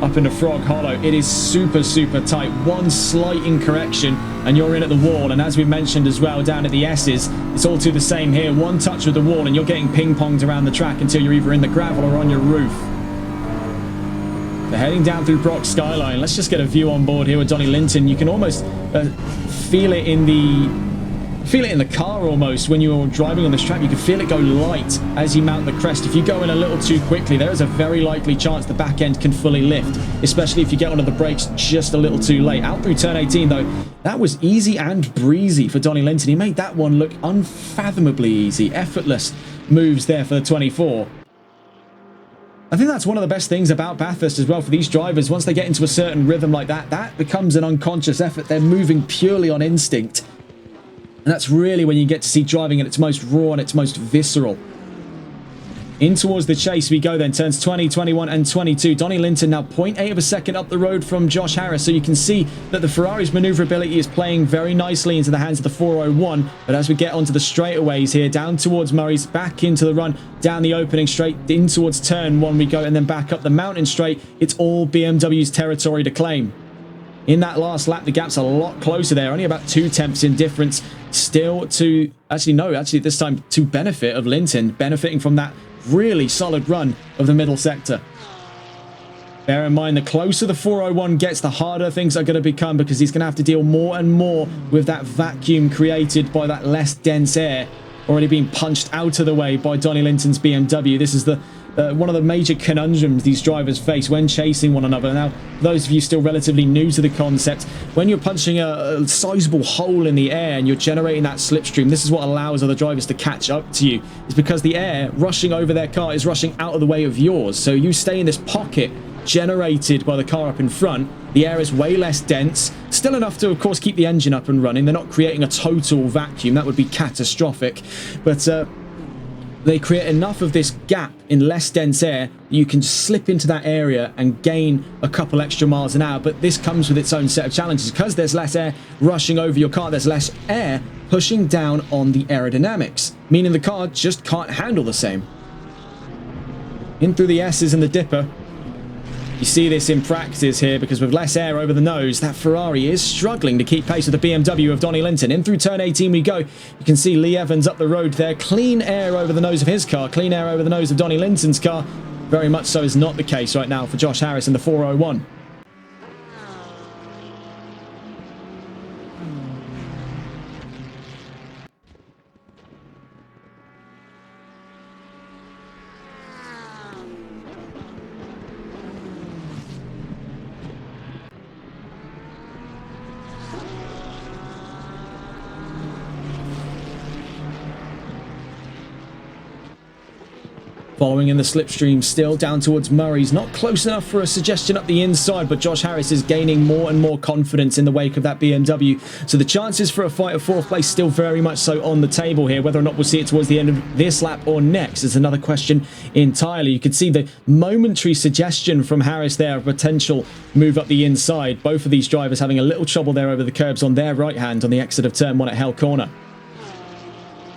up into Frog Hollow. It is super tight. One slight incorrection and you're in at the wall. And as we mentioned as well down at the S's, it's all to the same here. One touch with the wall and you're getting ping-ponged around the track until you're either in the gravel or on your roof. They're heading down through Brock Skyline. Let's just get a view on board here with Donnie Linton. You can almost feel it in the car almost when you're driving on this track. You can feel it go light as you mount the crest. If you go in a little too quickly, there is a very likely chance the back end can fully lift, especially if you get onto the brakes just a little too late. Out through turn 18 though, that was easy and breezy for Donnie Linton. He made that one look unfathomably easy. Effortless moves there for the 24. I think that's one of the best things about Bathurst as well for these drivers. Once they get into a certain rhythm like that, that becomes an unconscious effort. They're moving purely on instinct. And that's really when you get to see driving at its most raw and its most visceral. In towards the chase we go then, turns 20, 21 and 22. Donnie Linton now 0.8 of a second up the road from Josh Harris. So you can see that the Ferrari's maneuverability is playing very nicely into the hands of the 401. But as we get onto the straightaways here, down towards Murray's, back into the run, down the opening straight, in towards turn 1 we go, and then back up the mountain straight. It's all BMW's territory to claim. In that last lap, the gap's a lot closer there, only about 2 tenths in difference. Still to, actually this time to benefit of Linton, benefiting from that really solid run of the middle sector. Bear in mind, the closer the 401 gets, the harder things are going to become, because he's going to have to deal more and more with that vacuum created by that less dense air already being punched out of the way by Donnie Linton's BMW. This is the one of the major conundrums these drivers face when chasing one another. Now, those of you still relatively new to the concept, when you're punching a sizable hole in the air and you're generating that slipstream, this is what allows other drivers to catch up to you. It's because the air rushing over their car is rushing out of the way of yours. So you stay in this pocket generated by the car up in front. The air is way less dense, still enough to, of course, keep the engine up and running. They're not creating a total vacuum. That would be catastrophic. But they create enough of this gap in less dense air, you can slip into that area and gain a couple extra miles an hour. But this comes with its own set of challenges. Because there's less air rushing over your car, there's less air pushing down on the aerodynamics, meaning the car just can't handle the same. In through the S's and the dipper. You see this in practice here, because with less air over the nose, that Ferrari is struggling to keep pace with the BMW of Donnie Linton. In through turn 18 we go. You can see Lee Evans up the road there. Clean air over the nose of his car. Clean air over the nose of Donnie Linton's car. Very much so is not the case right now for Josh Harris in the 401. Following in the slipstream still down towards Murray's. Not close enough for a suggestion up the inside, but Josh Harris is gaining more and more confidence in the wake of that BMW. So the chances for a fight of fourth place still very much so on the table here. Whether or not we'll see it towards the end of this lap or next is another question entirely. You can see the momentary suggestion from Harris there, a potential move up the inside. Both of these drivers having a little trouble there over the curbs on their right hand on the exit of turn 1 at Hell Corner.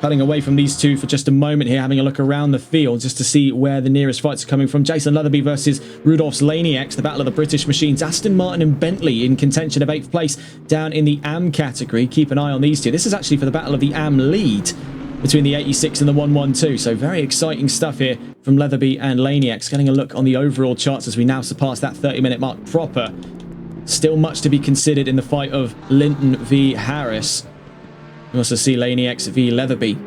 Cutting away from these two for just a moment here, having a look around the field just to see where the nearest fights are coming from. Jason Leatherby versus Rudolph's Laniacs, the battle of the British machines. Aston Martin and Bentley in contention of 8th place down in the AM category. Keep an eye on these two. This is actually for the battle of the AM lead between the 86 and the 112. So very exciting stuff here from Leatherby and Laniacs. Getting a look on the overall charts as we now surpass that 30-minute mark proper. Still much to be considered in the fight of Linton v Harris. We also see Laniacs v Leatherby.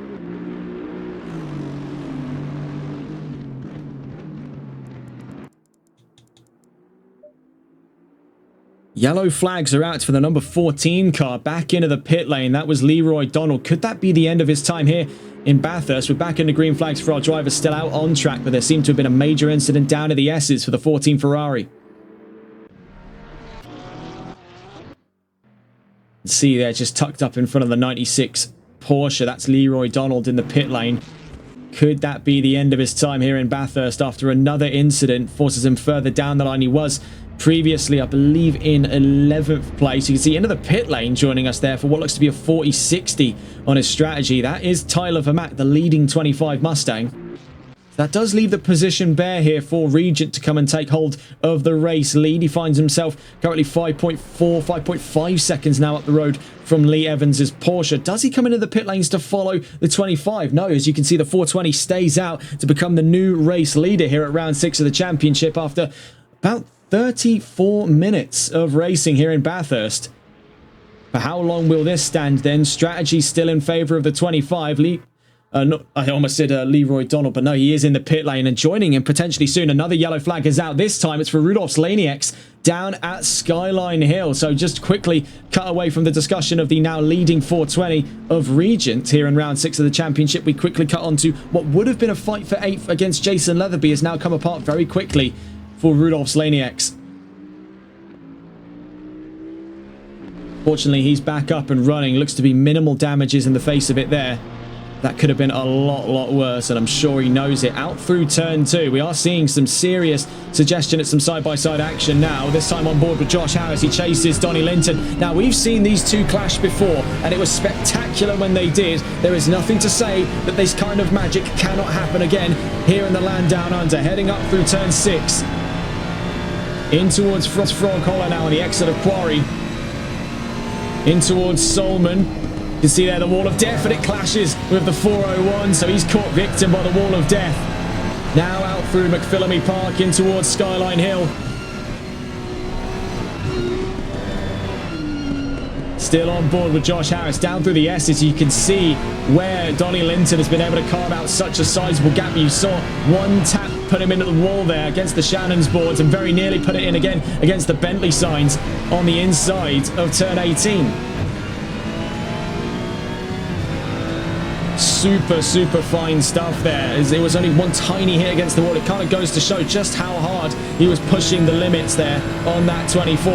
Yellow flags are out for the number 14 car back into the pit lane. That was Leroy Donald. Could that be the end of his time here in Bathurst? We're back into green flags for our drivers, still out on track, but there seemed to have been a major incident down at the S's for the 14 Ferrari. See there, just tucked up in front of the 96 Porsche. That's Leroy Donald in the pit lane. Could that be the end of his time here in Bathurst after another incident forces him further down the line? He was previously, I believe, in 11th place. You can see into the pit lane joining us there for what looks to be a 40-60 on his strategy. That is Tyler Vermack, the leading 25 Mustang. That does leave the position bare here for Regent to come and take hold of the race lead. He finds himself currently 5.5 seconds now up the road from Lee Evans's Porsche. Does he come into the pit lanes to follow the 25? No, as you can see, the 420 stays out to become the new race leader here at round 6 of the championship after about 34 minutes of racing here in Bathurst. For how long will this stand then? Strategy still in favour of the 25. I almost said Leroy Donald, but no, he is in the pit lane and joining him potentially soon. Another yellow flag is out. This time it's for Rudolph's Laniacs down at Skyline Hill. So just quickly cut away from the discussion of the now leading 420 of Regent here in round 6 of the championship. We quickly cut on to what would have been a fight for 8th against Jason Leatherby has now come apart very quickly for Rudolph's Laniacs. Fortunately, he's back up and running. Looks to be minimal damages in the face of it there. That could have been a lot worse, and I'm sure he knows it. Out through turn 2, we are seeing some serious suggestion at some side-by-side action now. This time on board with Josh Harris. He chases Donnie Linton. Now, we've seen these two clash before, and it was spectacular when they did. There is nothing to say that this kind of magic cannot happen again here in the land down under. Heading up through turn 6. In towards Frog Hollow now on the exit of Quarry. In towards Solman. You can see there the wall of death, and it clashes with the 401, so he's caught victim by the wall of death. Now out through McPhillamy Park in towards Skyline Hill. Still on board with Josh Harris. Down through the S's, you can see where Donnie Linton has been able to carve out such a sizable gap. You saw one tap put him into the wall there against the Shannon's boards and very nearly put it in again against the Bentley signs on the inside of turn 18. Super fine stuff there. It was only one tiny hit against the wall. It kind of goes to show just how hard he was pushing the limits there on that 24.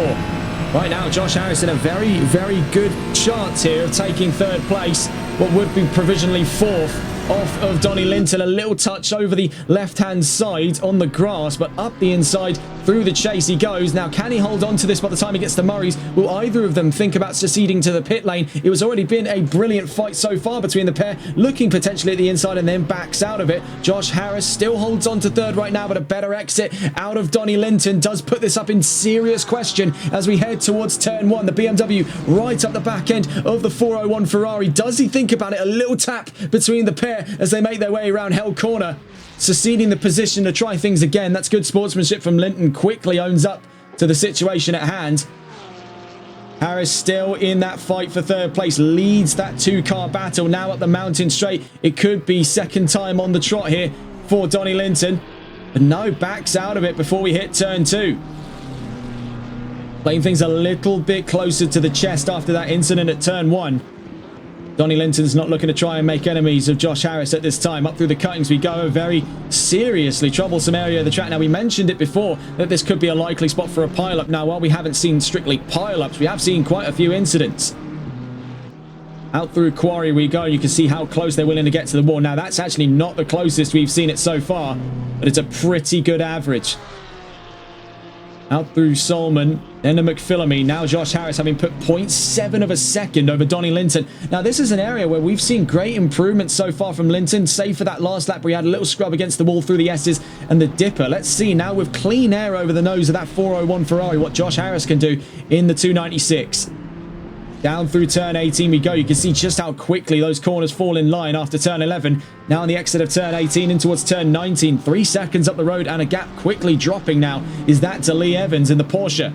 Right now, Josh Harris in a very good chance here of taking third place. What would be provisionally fourth off of Donnie Linton. A little touch over the left-hand side on the grass, but up the inside through the chase he goes. Now, can he hold on to this by the time he gets to Murray's? Will either of them think about seceding to the pit lane? It was already been a brilliant fight so far between the pair, looking potentially at the inside and then backs out of it. Josh Harris still holds on to third right now, but a better exit out of Donnie Linton does put this up in serious question as we head towards turn 1. The BMW right up the back end of the 401 Ferrari. Does he think about it? A little tap between the pair as they make their way around Hell Corner, seceding the position to try things again. That's good sportsmanship from Linton. Quickly owns up to the situation at hand. Harris still in that fight for third place, leads that two-car battle now up the mountain straight. It could be second time on the trot here for Donnie Linton, but no, backs out of it before we hit turn 2. Playing things a little bit closer to the chest after that incident at turn 1. Donnie Linton's not looking to try and make enemies of Josh Harris at this time. Up through the cuttings we go. A very seriously troublesome area of the track. Now, we mentioned it before that this could be a likely spot for a pile-up. Now, while we haven't seen strictly pile-ups, we have seen quite a few incidents. Out through Quarry we go. You can see how close they're willing to get to the wall. Now, that's actually not the closest we've seen it so far, but it's a pretty good average. Out through Solman, then to McPhillamy. Now Josh Harris having put 0.7 of a second over Donnie Linton. Now this is an area where we've seen great improvements so far from Linton, save for that last lap where he had a little scrub against the wall through the S's and the dipper. Let's see now with clean air over the nose of that 401 Ferrari what Josh Harris can do in the 296. Down through turn 18 we go. You can see just how quickly those corners fall in line after turn 11. Now on the exit of turn 18 in towards turn 19. 3 seconds up the road and a gap quickly dropping now. Is that to Lee Evans in the Porsche?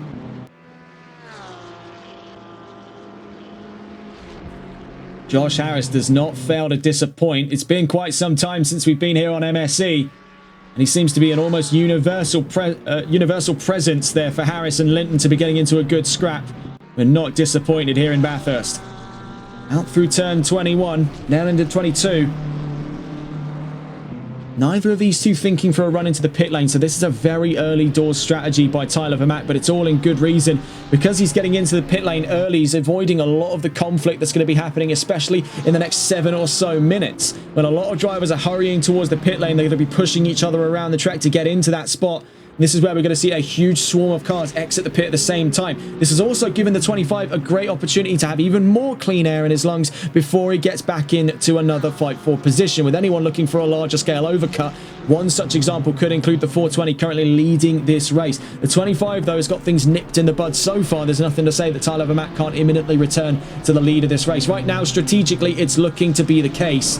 Josh Harris does not fail to disappoint. It's been quite some time since we've been here on MSC. And he seems to be an almost universal presence there for Harris and Linton to be getting into a good scrap. We're not disappointed here in Bathurst. Out through turn 21, now into 22. Neither of these two thinking for a run into the pit lane, so this is a very early doors strategy by Tyler Vermaak, but it's all in good reason. Because he's getting into the pit lane early, he's avoiding a lot of the conflict that's going to be happening, especially in the next 7 or so minutes. When a lot of drivers are hurrying towards the pit lane, they're going to be pushing each other around the track to get into that spot. This is where we're going to see a huge swarm of cars exit the pit at the same time. This has also given the 25 a great opportunity to have even more clean air in his lungs before he gets back into another fight for position. With anyone looking for a larger scale overcut, one such example could include the 420 currently leading this race. The 25, though, has got things nipped in the bud so far. There's nothing to say that Tyler Vermaak can't imminently return to the lead of this race. Right now, strategically, it's looking to be the case.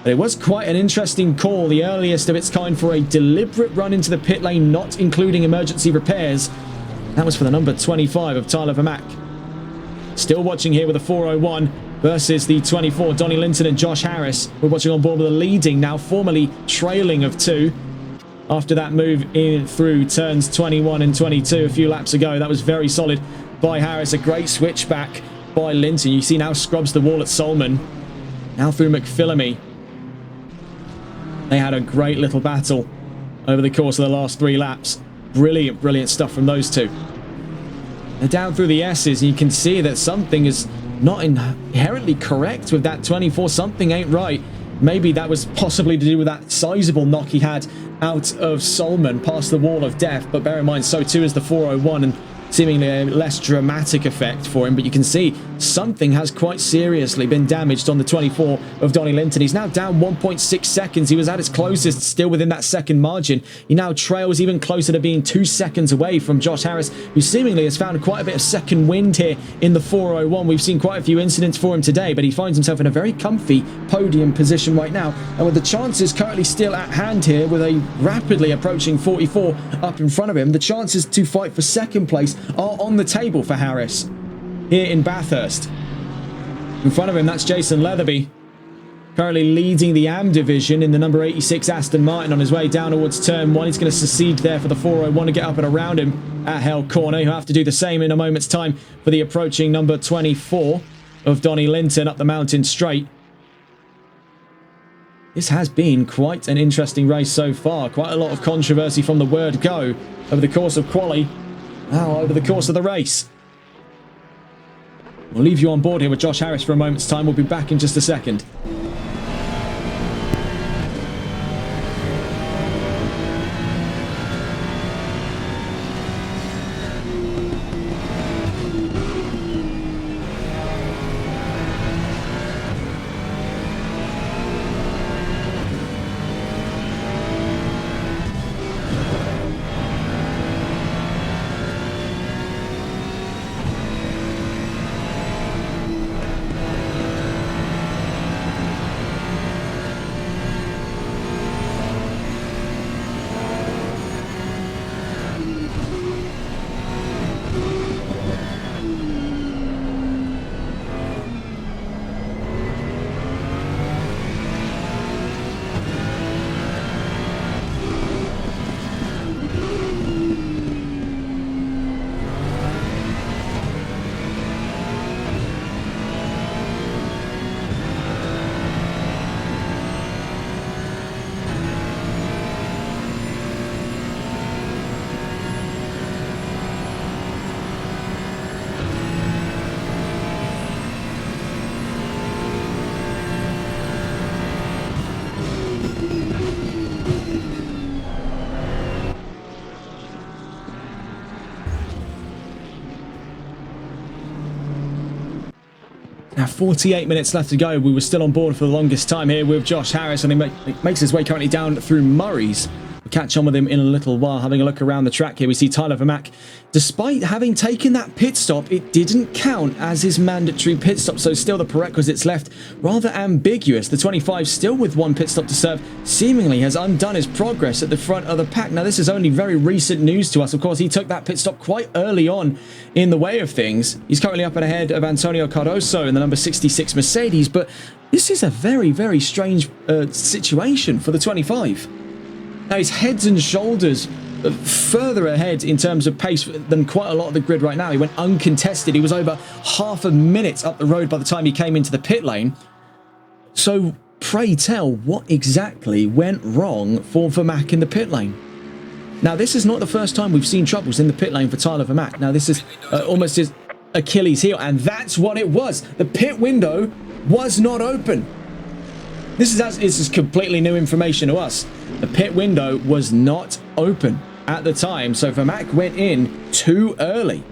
But it was quite an interesting call, the earliest of its kind for a deliberate run into the pit lane, not including emergency repairs. That was for the number 25 of Tyler Vermaak. Still watching here with the 401 versus the 24, Donnie Linton and Josh Harris. We're watching on board with a leading, now formerly trailing of 2. After that move in through turns 21 and 22 a few laps ago. That was very solid by Harris. A great switchback by Linton. You see now scrubs the wall at Solman. Now through McPhillamy. They had a great little battle over the course of the last 3 laps. Brilliant stuff from those two. And down through the S's, you can see that something is not inherently correct with that 24. Something ain't right. Maybe that was possibly to do with that sizable knock he had out of Solman past the wall of death. But bear in mind, so too is the 401 and seemingly a less dramatic effect for him. But you can see something has quite seriously been damaged on the 24 of Donnie Linton. He's now down 1.6 seconds. He was at his closest still within that second margin. He now trails even closer to being 2 seconds away from Josh Harris, who seemingly has found quite a bit of second wind here in the 401. We've seen quite a few incidents for him today, but he finds himself in a very comfy podium position right now. And with the chances currently still at hand here, with a rapidly approaching 44 up in front of him, the chances to fight for second place are on the table for Harris. here in Bathurst. In front of him, that's Jason Leatherby, currently leading the AM division in the number 86 Aston Martin on his way down towards turn 1. He's going to secede there for the 401 to get up and around him at Hell Corner. He'll have to do the same in a moment's time for the approaching number 24 of Donnie Linton up the mountain straight. This has been quite an interesting race so far. Quite a lot of controversy from the word go over the course of quali, now over the course of the race. We'll leave you on board here with Josh Harris for a moment's time. We'll be back in just a second. Now 48 minutes left to go. We were still on board for the longest time here with Josh Harris, and he makes his way currently down through Murray's. We'll catch on with him in a little while. Having a look around the track here, we see Tyler Vermack. Despite having taken that pit stop, it didn't count as his mandatory pit stop, so still the prerequisites left rather ambiguous. The 25 still with one pit stop to serve seemingly has undone his progress at the front of the pack. Now this is only very recent news to us. Of course, he took that pit stop quite early on in the way of things. He's currently up and ahead of Antonio Cardoso in the number 66 Mercedes, but this is a very, very strange situation for the 25. Now he's heads and shoulders further ahead in terms of pace than quite a lot of the grid right now. He went uncontested. He was over half a minute up the road by the time he came into the pit lane. So pray tell, what exactly went wrong for Vermack in the pit lane? Now this is not the first time we've seen troubles in the pit lane for Tyler Vermack. Now this is almost his Achilles heel, and that's what it was. The pit window was not open. This is completely new information to us. The pit window was not open at the time, so Vermack went in too early.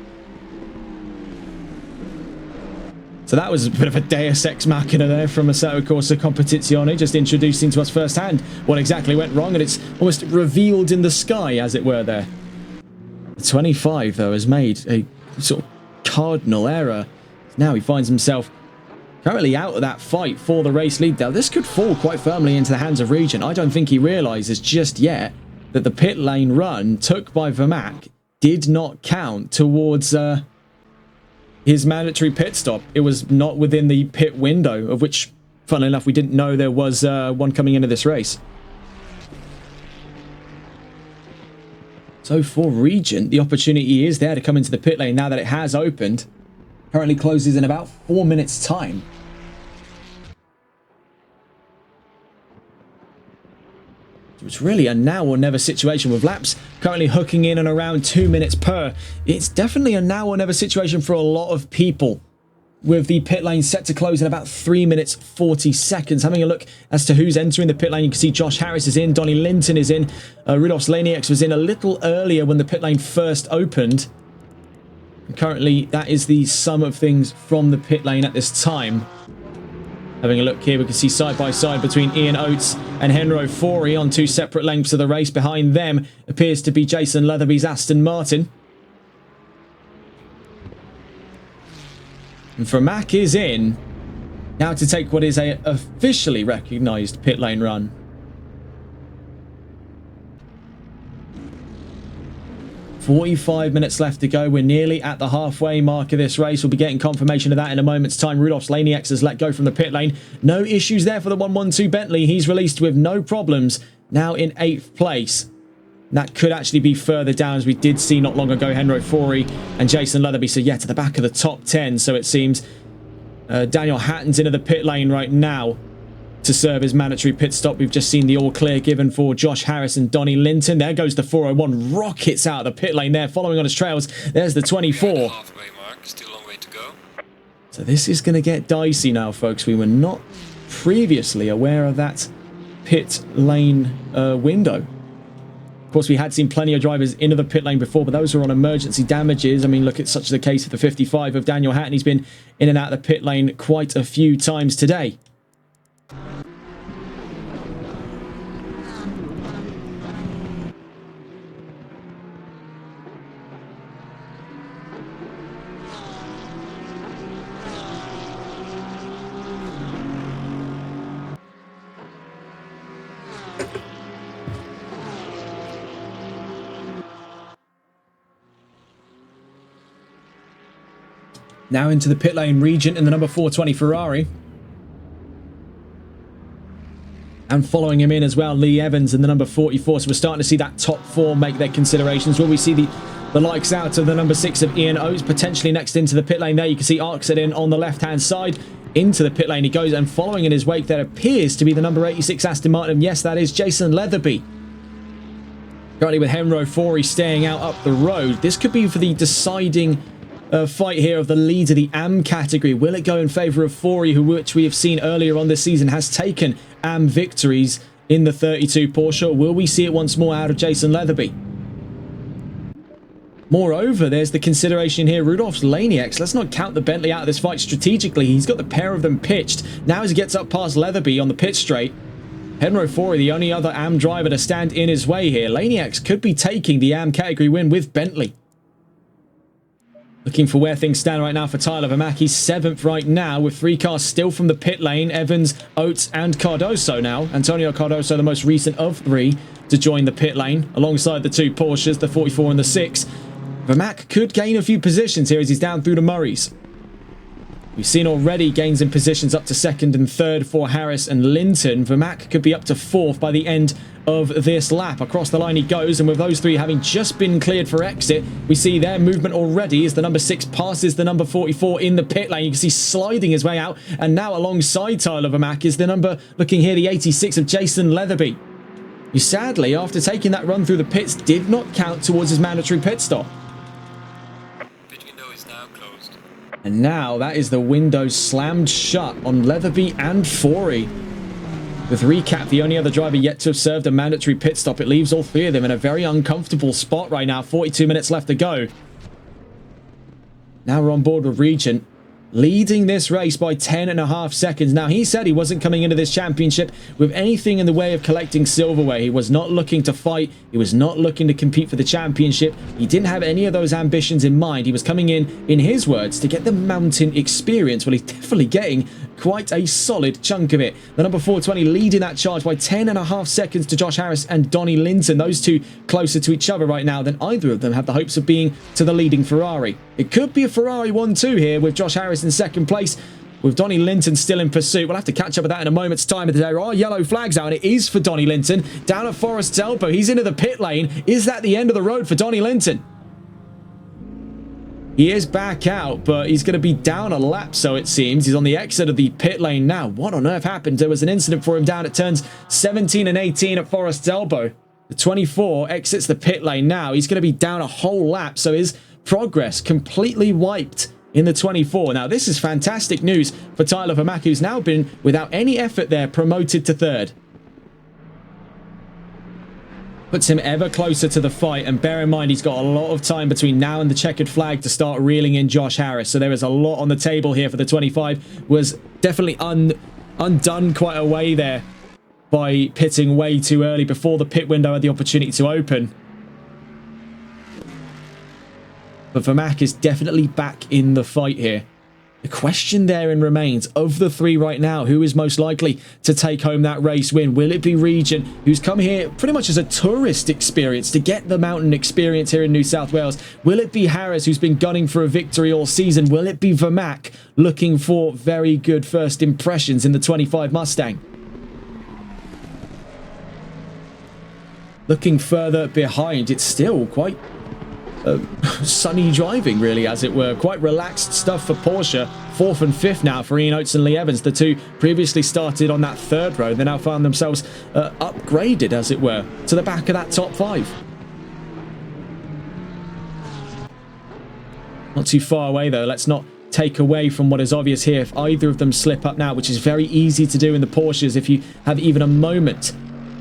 So that was a bit of a deus ex machina there from Assetto Corsa Competizione, just introducing to us firsthand what exactly went wrong, and it's almost revealed in the sky, as it were, there. The 25, though, has made a sort of cardinal error. Now he finds himself currently out of that fight for the race lead. Now, this could fall quite firmly into the hands of Region. I don't think he realises just yet that the pit lane run took by Vermack did not count towards his mandatory pit stop. It was not within the pit window, of which, funnily enough, we didn't know there was one coming into this race. So for Regent, the opportunity is there to come into the pit lane now that it has opened. Currently closes in about 4 minutes' time. It's really a now or never situation with laps currently hooking in and around 2 minutes per. It's definitely a now or never situation for a lot of people, with the pit lane set to close in about 3 minutes 40 seconds. Having a look as to who's entering the pit lane, you can see Josh Harris is in, Donnie Linton is in, Rudolf Slanieks was in a little earlier when the pit lane first opened. And currently, that is the sum of things from the pit lane at this time. Having a look here, we can see side by side between Ian Oates and Henro Fori on two separate lengths of the race. Behind them appears to be Jason Leatherby's Aston Martin. And Vermack is in now to take what is a officially recognised pit lane run. 45 minutes left to go. We're nearly at the halfway mark of this race. We'll be getting confirmation of that in a moment's time. Rudolph's Laney X has let go from the pit lane. No issues there for the 112 Bentley. He's released with no problems. Now in 8th place. That could actually be further down, as we did see not long ago Henry Fourie and Jason Leatherby. So yeah, to the back of the top 10. So it seems Daniel Hatton's into the pit lane right now to serve his mandatory pit stop. We've just seen the all clear given for Josh Harris and Donnie Linton. There goes the 401. Rockets out of the pit lane there, following on his trails. There's the 24. Halfway mark, still a long way to go. So this is going to get dicey now, folks. We were not previously aware of that pit lane window. Of course, we had seen plenty of drivers into the pit lane before, but those were on emergency damages. I mean, look at such the case of the 55 of Daniel Hatton. He's been in and out of the pit lane quite a few times today. Now into the pit lane, Regent in the number 420 Ferrari. And following him in as well, Lee Evans in the number 44. So we're starting to see that top 4 make their considerations. Will we see the likes out of the number 6 of Ian Oates potentially next into the pit lane there? You can see Arksett in on the left-hand side. Into the pit lane he goes, and following in his wake there appears to be the number 86 Aston Martin. Yes, that is Jason Leatherby. Currently with Henry Fourie staying out up the road. This could be for the deciding fight here of the lead of the AM category. Will it go in favour of Fourie, which we have seen earlier on this season has taken AM victories in the 32 Porsche? Or will we see it once more out of Jason Leatherby? Moreover, there's the consideration here. Rudolph's Laney X. Let's not count the Bentley out of this fight strategically. He's got the pair of them pitched. Now as he gets up past Leatherby on the pit straight, Henry Fourie, the only other AM driver to stand in his way here. Laney X could be taking the AM category win with Bentley. Looking for where things stand right now for Tyler Vermack. He's 7th right now with 3 cars still from the pit lane. Evans, Oates and Cardoso now. Antonio Cardoso, the most recent of 3 to join the pit lane alongside the 2 Porsches, the 44 and the 6. Vermack could gain a few positions here as he's down through the Murrays. We've seen already gains in positions up to 2nd and 3rd for Harris and Linton. Vermack could be up to 4th by the end of this lap. Across the line he goes, and with those 3 having just been cleared for exit, we see their movement already as the number 6 passes the number 44 in the pit lane. You can see sliding his way out, and now alongside Tyler Vermack is the number, looking here, the 86 of Jason Leatherby, who sadly, after taking that run through the pits, did not count towards his mandatory pit stop. And now that is the window slammed shut on Leatherby and Fourie. With recap, the only other driver yet to have served a mandatory pit stop, it leaves all 3 of them in a very uncomfortable spot right now. 42 minutes left to go. Now we're on board with Regent, leading this race by 10.5 seconds. Now, he said he wasn't coming into this championship with anything in the way of collecting silverware. He was not looking to fight. He was not looking to compete for the championship. He didn't have any of those ambitions in mind. He was coming in his words, to get the mountain experience. Well, he's definitely getting quite a solid chunk of it. The number 420 leading that charge by 10.5 seconds to Josh Harris and Donnie Linton. Those 2 closer to each other right now than either of them have the hopes of being to the leading Ferrari. It could be a Ferrari 1-2 here with Josh Harris in 2nd place, with Donnie Linton still in pursuit. We'll have to catch up with that in a moment's time. There are yellow flags out, and it is for Donnie Linton. Down at Forest's Elbow, he's into the pit lane. Is that the end of the road for Donnie Linton? He is back out, but he's going to be down a lap, so it seems. He's on the exit of the pit lane now. What on earth happened? There was an incident for him down at turns 17 and 18 at Forest's Elbow. The 24 exits the pit lane now. He's going to be down a whole lap, so his progress completely wiped in the 24. Now, this is fantastic news for Tyler Vermack, who's now been, without any effort there, promoted to 3rd. Puts him ever closer to the fight, and bear in mind he's got a lot of time between now and the checkered flag to start reeling in Josh Harris. So there is a lot on the table here for the 25. Was definitely undone quite a way there by pitting way too early before the pit window had the opportunity to open. But Vermack is definitely back in the fight here. The question therein remains, of the three right now, who is most likely to take home that race win? Will it be Region, who's come here pretty much as a tourist experience to get the mountain experience here in New South Wales? Will it be Harris, who's been gunning for a victory all season? Will it be Vermac, looking for very good first impressions in the 25 Mustang? Looking further behind, it's still quite sunny driving, really, as it were. Quite relaxed stuff for Porsche. 4th and 5th now for Ian Oates and Lee Evans. The two previously started on that 3rd row. They now found themselves upgraded, as it were, to the back of that top 5. Not too far away, though. Let's not take away from what is obvious here. If either of them slip up now, which is very easy to do in the Porsches, if you have even a moment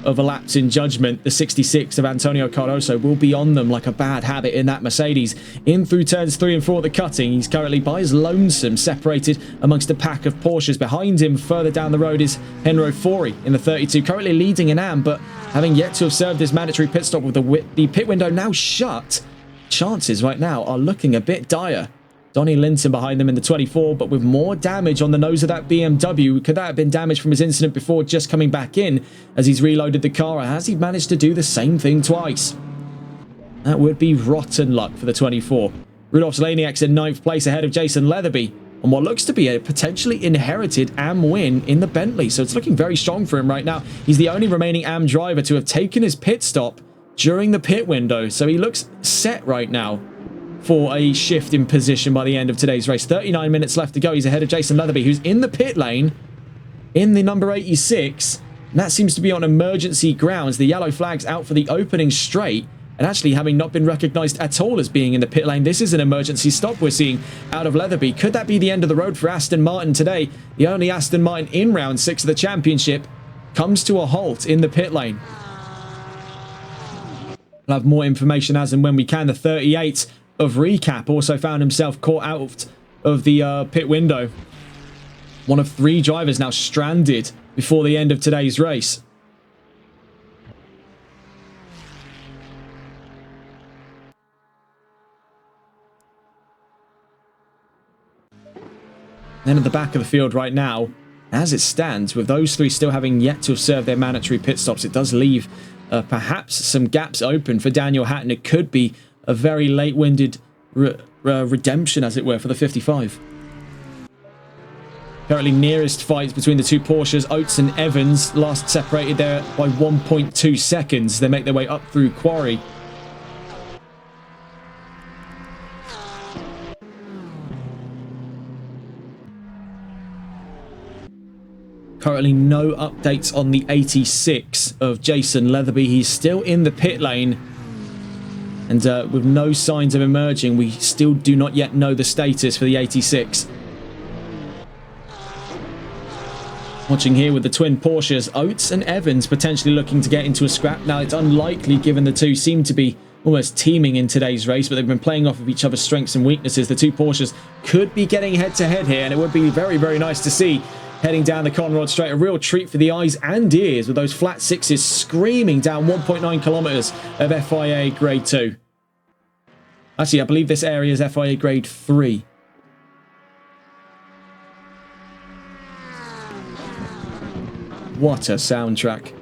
of a lapse in judgment, the 66 of Antonio Cardoso will be on them like a bad habit in that Mercedes. In through turns 3 and 4 at the cutting, he's currently by his lonesome, separated amongst a pack of Porsches. Behind him, further down the road, is Henro Fori in the 32, currently leading in AM, but having yet to have served his mandatory pit stop with the pit window now shut, chances right now are looking a bit dire. Donnie Linton behind them in the 24, but with more damage on the nose of that BMW. Could that have been damage from his incident before, just coming back in as he's reloaded the car? Or has he managed to do the same thing twice? That would be rotten luck for the 24. Rudolf Zlaniak's in 9th place ahead of Jason Leatherby on what looks to be a potentially inherited AM win in the Bentley. So it's looking very strong for him right now. He's the only remaining AM driver to have taken his pit stop during the pit window. So he looks set right now for a shift in position by the end of today's race. 39 minutes left to go. He's ahead of Jason Leatherby, who's in the pit lane in the number 86. And that seems to be on emergency grounds. The yellow flag's out for the opening straight. And actually, having not been recognised at all as being in the pit lane, this is an emergency stop we're seeing out of Leatherby. Could that be the end of the road for Aston Martin today? The only Aston Martin in round 6 of the championship comes to a halt in the pit lane. We'll have more information as and when we can. The 38 of Recap also found himself caught out of the pit window. One of 3 drivers now stranded before the end of today's race. Then at the back of the field right now, as it stands, with those 3 still having yet to have served their mandatory pit stops, it does leave perhaps some gaps open for Daniel Hatton. It could be a very late-winded redemption, as it were, for the 55. Currently nearest fights between the 2 Porsches, Oates and Evans, last separated there by 1.2 seconds. They make their way up through Quarry. Currently no updates on the 86 of Jason Leatherby. He's still in the pit lane. And with no signs of emerging, we still do not yet know the status for the 86. Watching here with the twin Porsches, Oates and Evans potentially looking to get into a scrap. Now, it's unlikely given the two seem to be almost teaming in today's race, but they've been playing off of each other's strengths and weaknesses. The 2 Porsches could be getting head-to-head here, and it would be very, very nice to see heading down the Conrod Straight. A real treat for the eyes and ears with those flat 6s screaming down 1.9 kilometers of FIA Grade 2. Actually, I believe this area is FIA Grade 3. What a soundtrack.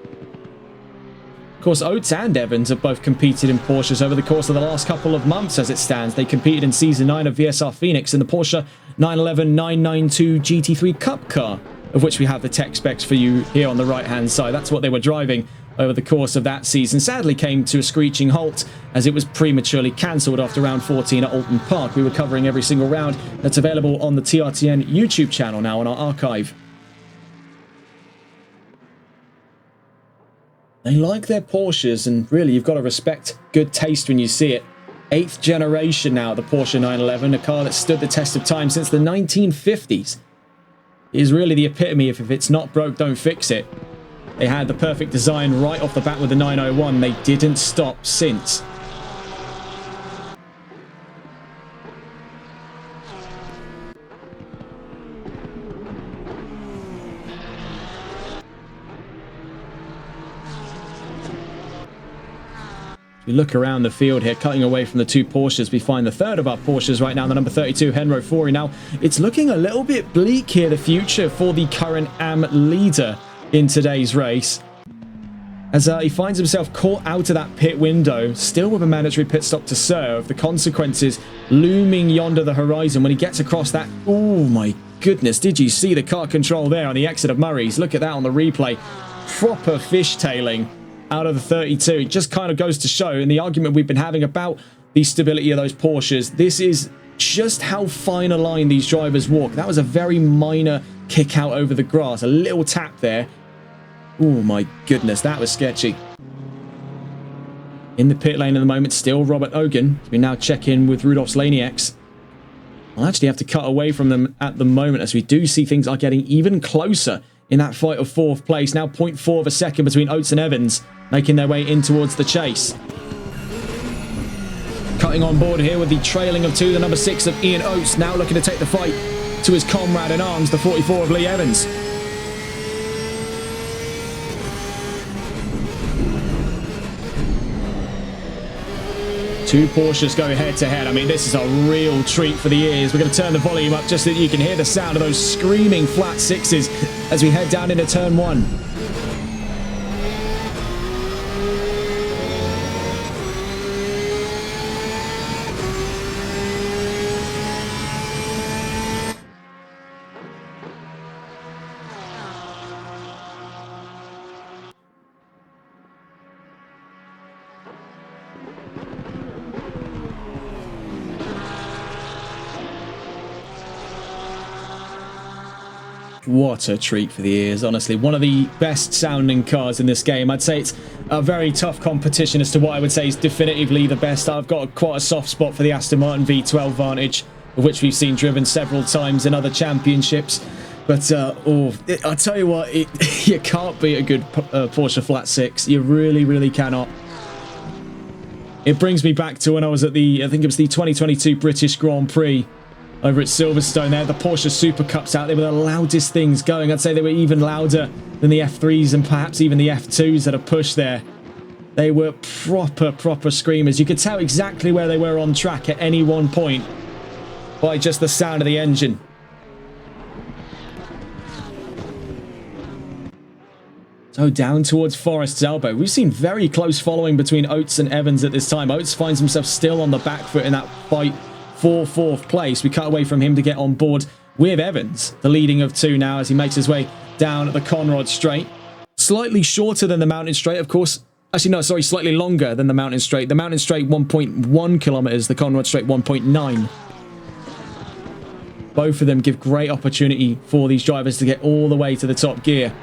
Of course, Oates and Evans have both competed in Porsches over the course of the last couple of months as it stands. They competed in Season 9 of VSR Phoenix in the Porsche 911 992 GT3 Cup car, of which we have the tech specs for you here on the right-hand side. That's what they were driving over the course of that season. Sadly came to a screeching halt as it was prematurely cancelled after round 14 at Alton Park. We were covering every single round. That's available on the TRTN YouTube channel now on our archive. They like their Porsches, and really you've got to respect good taste when you see it. 8th generation now, the Porsche 911, a car that stood the test of time since the 1950s. It is really the epitome of if it's not broke, don't fix it. They had the perfect design right off the bat with the 901. They didn't stop since. We look around the field here, cutting away from the two Porsches. We find the third of our Porsches right now, the number 32, Henro Fori. Now, it's looking a little bit bleak here, the future for the current AM leader in today's race, as he finds himself caught out of that pit window, still with a mandatory pit stop to serve. The consequences looming yonder the horizon when he gets across that. Oh my goodness, did you see the car control there on the exit of Murray's? Look at that on the replay. Proper fishtailing out of the 32. It just kind of goes to show, in the argument we've been having about the stability of those Porsches, this is just how fine a line these drivers walk. That was a very minor kick out over the grass, a little tap there. Oh my goodness, that was sketchy. In the pit lane at the moment, still Robert Ogan. We now check in with Rudolf Slanieks. I'll actually have to cut away from them at the moment, as we do see things are getting even closer in that fight of fourth place. Now 0.4 of a second between Oates and Evans, making their way in towards the chase. Cutting on board here with the trailing of two, the number 6 of Ian Oates, now looking to take the fight to his comrade in arms, the 44 of Lee Evans. Two Porsches go head to head. I mean, this is a real treat for the ears. We're going to turn the volume up just so that you can hear the sound of those screaming flat sixes as we head down into turn one. What a treat for the ears, honestly. One of the best sounding cars in this game. I'd say it's a very tough competition as to what I would say is definitively the best. I've got quite a soft spot for the Aston Martin V12 Vantage, of which we've seen driven several times in other championships. But, I'll tell you what, you can't beat a good Porsche Flat 6. You really, really cannot. It brings me back to when I was at I think it was the 2022 British Grand Prix over at Silverstone there. The Porsche Super Cups out, they were the loudest things going. I'd say they were even louder than the F3s and perhaps even the F2s that are pushed there. They were proper screamers. You could tell exactly where they were on track at any one point by just the sound of the engine. So down towards Forest's Elbow. We've seen very close following between Oates and Evans at this time. Oates finds himself still on the back foot in that fight for fourth place. We cut away from him to get on board with Evans, the leading of two now, as he makes his way down the Conrod Straight. Slightly shorter than the Mountain Straight, of course. Actually, no, sorry, slightly longer than the Mountain Straight. The Mountain Straight 1.1 kilometers, the Conrod Straight 1.9. Both of them give great opportunity for these drivers to get all the way to the top gear.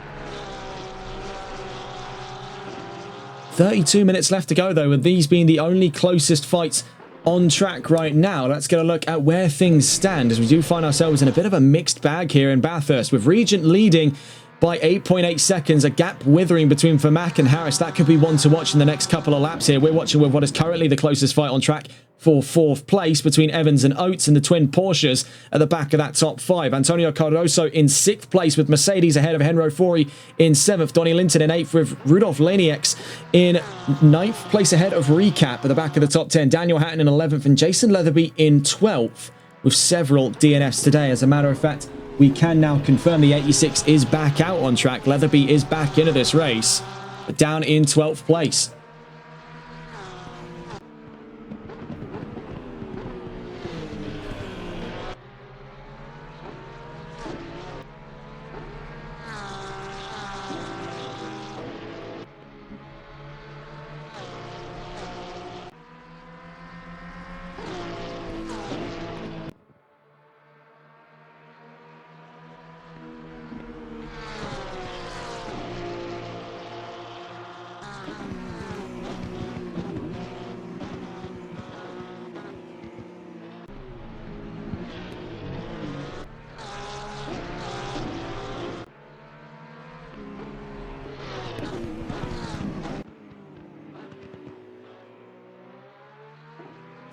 32 minutes left to go, though, with these being the only closest fights on track right now. Let's get a look at where things stand, as we do find ourselves in a bit of a mixed bag here in Bathurst, with Regent leading by 8.8 seconds, a gap withering between Vermaak and Harris. That could be one to watch in the next couple of laps here. We're watching with what is currently the closest fight on track for fourth place between Evans and Oates and the twin Porsches at the back of that top five. Antonio Cardoso in 6th place with Mercedes ahead of Henro Fori in 7th. Donnie Linton in 8th with Rudolf Lanieks in 9th place ahead of Recap at the back of the top 10. Daniel Hatton in 11th and Jason Leatherby in 12th with several DNFs today. As a matter of fact, we can now confirm the 86 is back out on track. Leatherby is back into this race, but down in 12th place.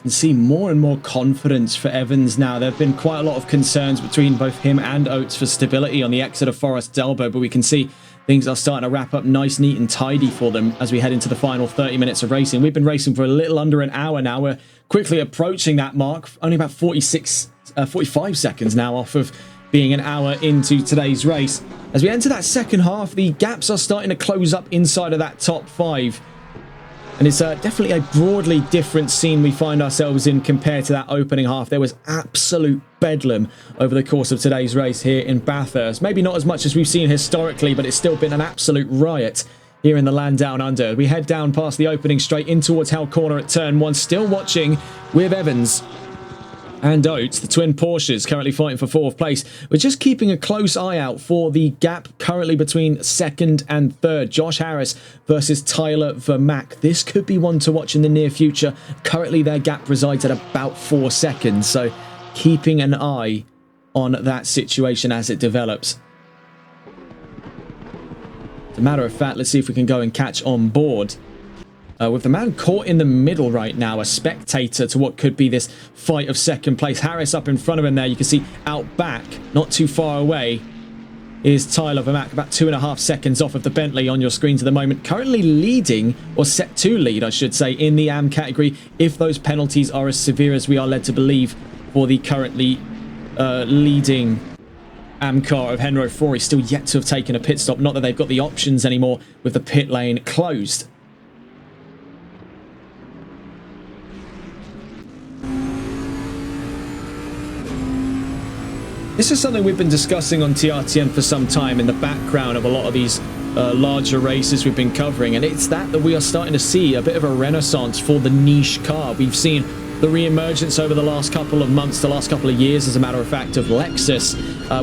And see more and more confidence for Evans now. There have been quite a lot of concerns between both him and Oates for stability on the exit of Forest Elbow, but we can see things are starting to wrap up nice, neat and tidy for them as we head into the final 30 minutes of racing. We've been racing for a little under an hour now. We're quickly approaching that mark, only about 45 seconds now off of being an hour into today's race. As we enter that second half, the gaps are starting to close up inside of that top 5. And it's definitely a broadly different scene we find ourselves in compared to that opening half. There was absolute bedlam over the course of today's race here in Bathurst. Maybe not as much as we've seen historically, but it's still been an absolute riot here in the land down under. We head down past the opening straight in towards Hell Corner at turn 1. Still watching with Evans and Oates, the twin Porsches, currently fighting for 4th place. We're just keeping a close eye out for the gap currently between 2nd and 3rd. Josh Harris versus Tyler Vermack. This could be one to watch in the near future. Currently, their gap resides at about 4 seconds. So keeping an eye on that situation as it develops. As a matter of fact, let's see if we can go and catch on board with the man caught in the middle right now, a spectator to what could be this fight of 2nd place. Harris up in front of him there. You can see out back, not too far away, is Tyler Vermack, about 2.5 seconds off of the Bentley on your screens at the moment. Currently leading, or set to lead, I should say, in the AM category, if those penalties are as severe as we are led to believe for the currently leading AM car of Henro Frory. Still yet to have taken a pit stop. Not that they've got the options anymore with the pit lane closed. This is something we've been discussing on TRTN for some time in the background of a lot of these larger races we've been covering, and it's that we are starting to see a bit of a renaissance for the niche car. We've seen the re-emergence over the last couple of months, the last couple of years, as a matter of fact, of Lexus.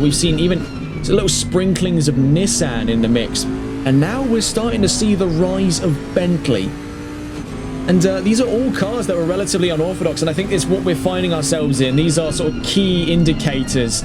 We've seen even little sprinklings of Nissan in the mix, and now we're starting to see the rise of Bentley. And these are all cars that were relatively unorthodox, and I think it's what we're finding ourselves in. These are sort of key indicators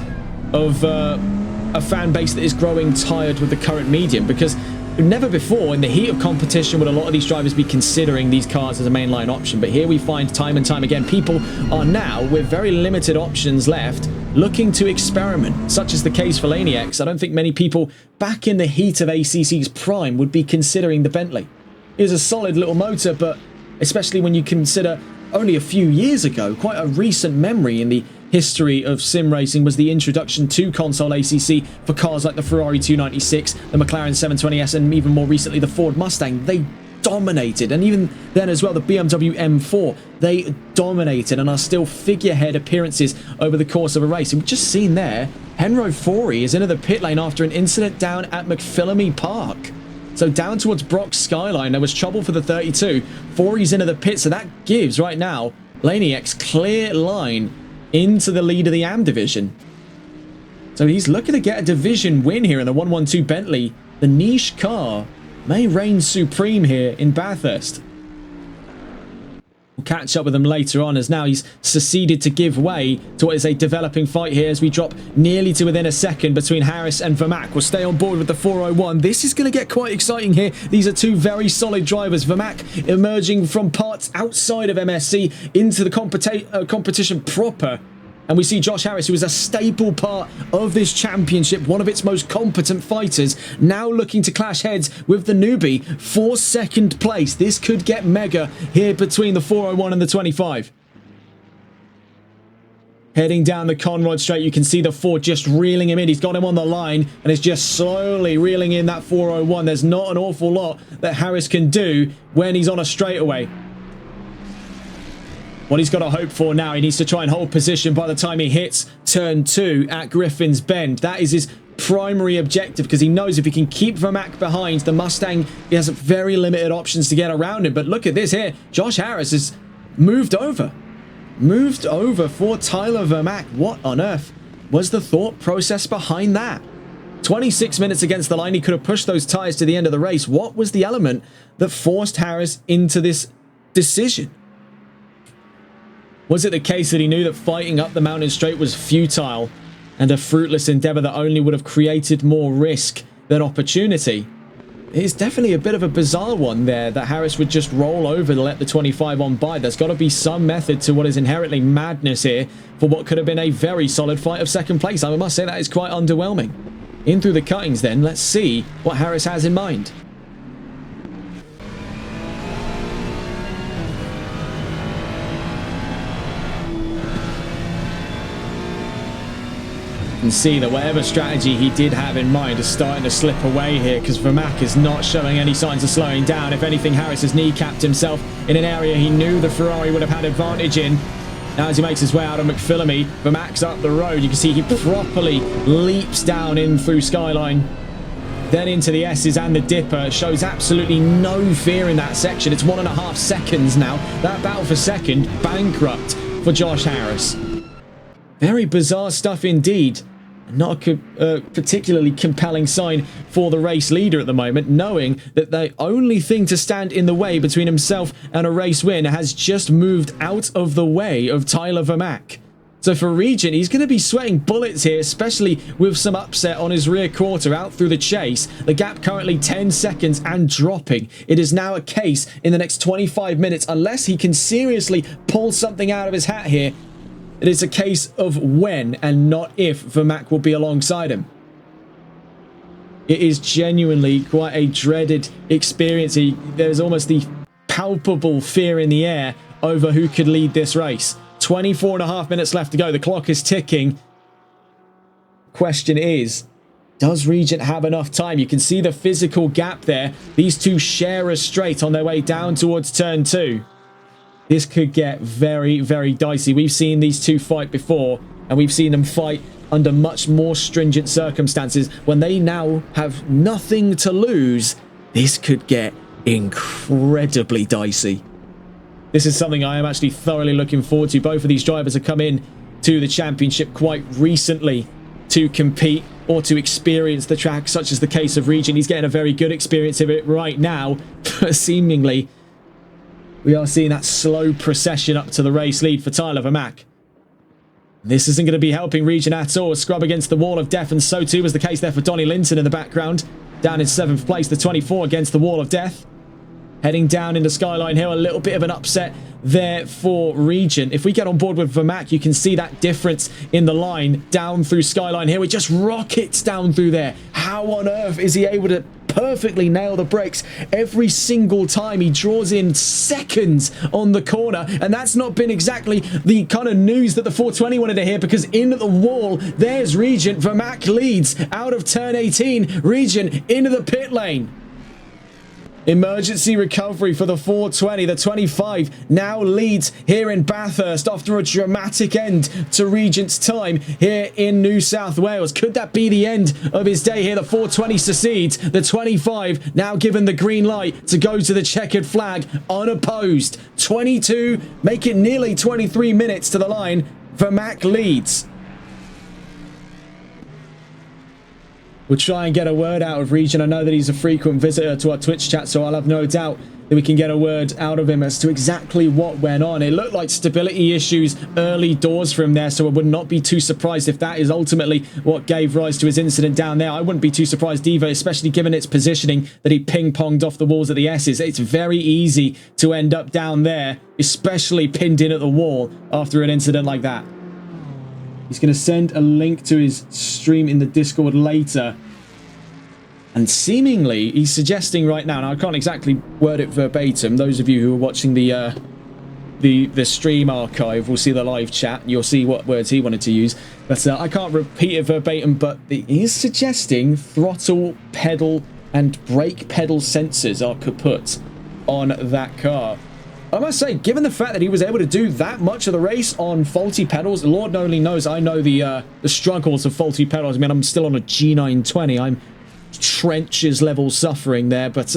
of a fan base that is growing tired with the current medium, because never before in the heat of competition would a lot of these drivers be considering these cars as a mainline option. But here we find time and time again, people are now, with very limited options left, looking to experiment, such as the case for Laniacs. I don't think many people back in the heat of ACC's prime would be considering the Bentley. It was a solid little motor, but especially when you consider only a few years ago, quite a recent memory in the history of sim racing was the introduction to console ACC for cars like the Ferrari 296, the McLaren 720S, and even more recently the Ford Mustang. They dominated, and even then as well the BMW M4, they dominated and are still figurehead appearances over the course of a race. And we've just seen there, Henro Frory is into the pit lane after an incident down at McPhillamy Park. So down towards Brock's Skyline, there was trouble for the 32. Frory's into the pit, so that gives right now Laniak's clear line into the lead of the AM division. So he's looking to get a division win here in the 112 Bentley. The niche car may reign supreme here in Bathurst. We'll catch up with him later on, as now he's seceded to give way to what is a developing fight here as we drop nearly to within a second between Harris and Vermack. We'll stay on board with the 401. This is going to get quite exciting here. These are two very solid drivers. Vermack emerging from parts outside of MSC into the competition proper. And we see Josh Harris, who is a staple part of this championship, one of its most competent fighters, now looking to clash heads with the newbie for 2nd place. This could get mega here between the 401 and the 25. Heading down the Conrod straight, you can see the Ford just reeling him in. He's got him on the line and is just slowly reeling in that 401. There's not an awful lot that Harris can do when he's on a straightaway. What he's got to hope for now, he needs to try and hold position by the time he hits turn 2 at Griffin's Bend. That is his primary objective, because he knows if he can keep Vermack behind, the Mustang, he has very limited options to get around him. But look at this here. Josh Harris has moved over. Moved over for Tyler Vermack. What on earth was the thought process behind that? 26 minutes against the line. He could have pushed those tyres to the end of the race. What was the element that forced Harris into this decision? Was it the case that he knew that fighting up the mountain straight was futile and a fruitless endeavour that only would have created more risk than opportunity? It's definitely a bit of a bizarre one there, that Harris would just roll over to let the 25 on by. There's got to be some method to what is inherently madness here for what could have been a very solid fight of 2nd place. I must say that is quite underwhelming. In through the cuttings then, let's see what Harris has in mind. And see that whatever strategy he did have in mind is starting to slip away here, because Vermaak is not showing any signs of slowing down. If anything, Harris has kneecapped himself in an area he knew the Ferrari would have had advantage in. Now as he makes his way out of McPhillamy, Vermaak's up the road. You can see he properly leaps down in through Skyline, then into the S's and the Dipper. Shows absolutely no fear in that section. It's 1.5 seconds now. That battle for second, bankrupt for Josh Harris. Very bizarre stuff indeed. Not a particularly compelling sign for the race leader at the moment, knowing that the only thing to stand in the way between himself and a race win has just moved out of the way of Tyler Vermaak. So for Regent, he's going to be sweating bullets here, especially with some upset on his rear quarter out through the chase. The gap currently 10 seconds and dropping. It is now a case in the next 25 minutes, unless he can seriously pull something out of his hat here. It is a case of when and not if Vermaak will be alongside him. It is genuinely quite a dreaded experience. There's almost the palpable fear in the air over who could lead this race. 24.5 minutes left to go. The clock is ticking. Question is, does Regent have enough time? You can see the physical gap there. These two share a straight on their way down towards turn 2. This could get very, very dicey. We've seen these two fight before, and we've seen them fight under much more stringent circumstances. When they now have nothing to lose, this could get incredibly dicey. This is something I am actually thoroughly looking forward to. Both of these drivers have come in to the championship quite recently to compete or to experience the track, such as the case of Regent. He's getting a very good experience of it right now, but seemingly we are seeing that slow procession up to the race lead for Tyler Vermaak. This isn't going to be helping Regent at all. A scrub against the wall of death, and so too was the case there for Donnie Linton in the background. Down in 7th place, the 24 against the wall of death. Heading down into Skyline Hill, a little bit of an upset there for Regent. If we get on board with Vermaak, you can see that difference in the line down through Skyline Hill. It just rockets down through there. How on earth is he able to perfectly nail the brakes every single time? He draws in seconds on the corner, and that's not been exactly the kind of news that the 420 wanted to hear, because into the wall, there's Regent. Vermaak leads out of turn 18. Regent into the pit lane. Emergency recovery for the 420. The 25 now leads here in Bathurst after a dramatic end to Regent's time here in New South Wales. Could that be the end of his day here? The 420 succeeds. The 25 now given the green light to go to the checkered flag unopposed. 22, make it nearly 23 minutes to the line. Vermaak leads. We'll try and get a word out of Regent. I know that he's a frequent visitor to our Twitch chat, so I'll have no doubt that we can get a word out of him as to exactly what went on. It looked like stability issues early doors for him there, so I would not be too surprised if that is ultimately what gave rise to his incident down there. I wouldn't be too surprised either, especially given its positioning that he ping-ponged off the walls at the S's. It's very easy to end up down there, especially pinned in at the wall after an incident like that. He's going to send a link to his stream in the Discord later. And seemingly, he's suggesting right now, and I can't exactly word it verbatim. Those of you who are watching the stream archive will see the live chat. You'll see what words he wanted to use. But I can't repeat it verbatim, but he is suggesting throttle, pedal, and brake pedal sensors are kaput on that car. I must say, given the fact that he was able to do that much of the race on faulty pedals, Lord only knows I know the struggles of faulty pedals. I mean, I'm still on a G920. I'm trenches level suffering there, but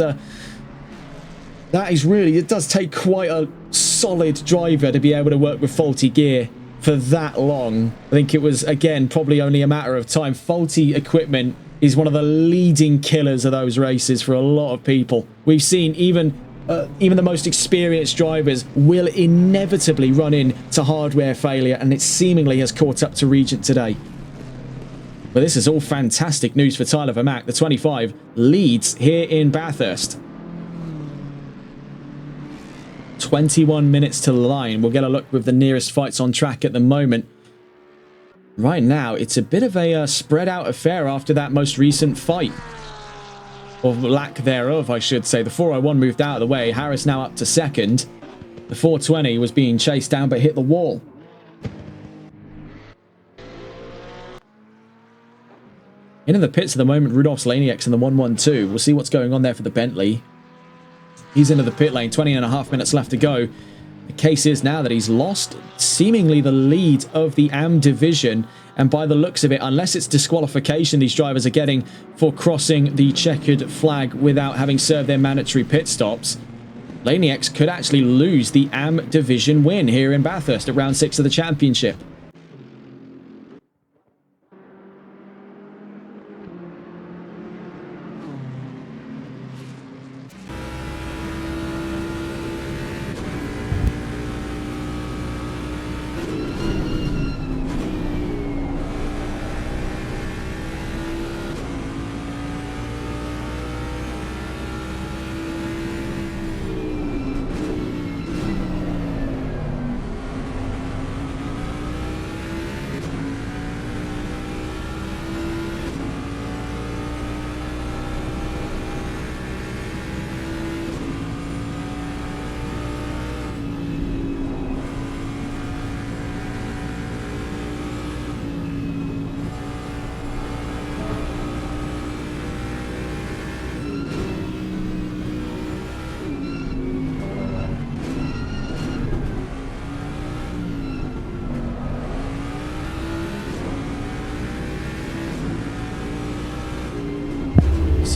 that is really, it does take quite a solid driver to be able to work with faulty gear for that long. I think it was, again, probably only a matter of time. Faulty equipment is one of the leading killers of those races for a lot of people. We've seen even the most experienced drivers will inevitably run into hardware failure, and it seemingly has caught up to Regent today. But this is all fantastic news for Tyler Vermaak. The 25 leads here in Bathurst. 21 minutes to the line. We'll get a look with the nearest fights on track at the moment. right now, it's a bit of a spread out affair after that most recent fight. Or lack thereof, I should say. The 401 moved out of the way. Harris now up to second. The 420 was being chased down but hit the wall. In the pits at the moment, Rudolf Slanieks in the 112. We'll see what's going on there for the Bentley. He's into the pit lane. 20.5 minutes left to go. The case is now that he's lost seemingly the lead of the AM division. And by the looks of it, unless it's disqualification these drivers are getting for crossing the checkered flag without having served their mandatory pit stops, Lanieks could actually lose the AM division win here in Bathurst at round 6 of the championship.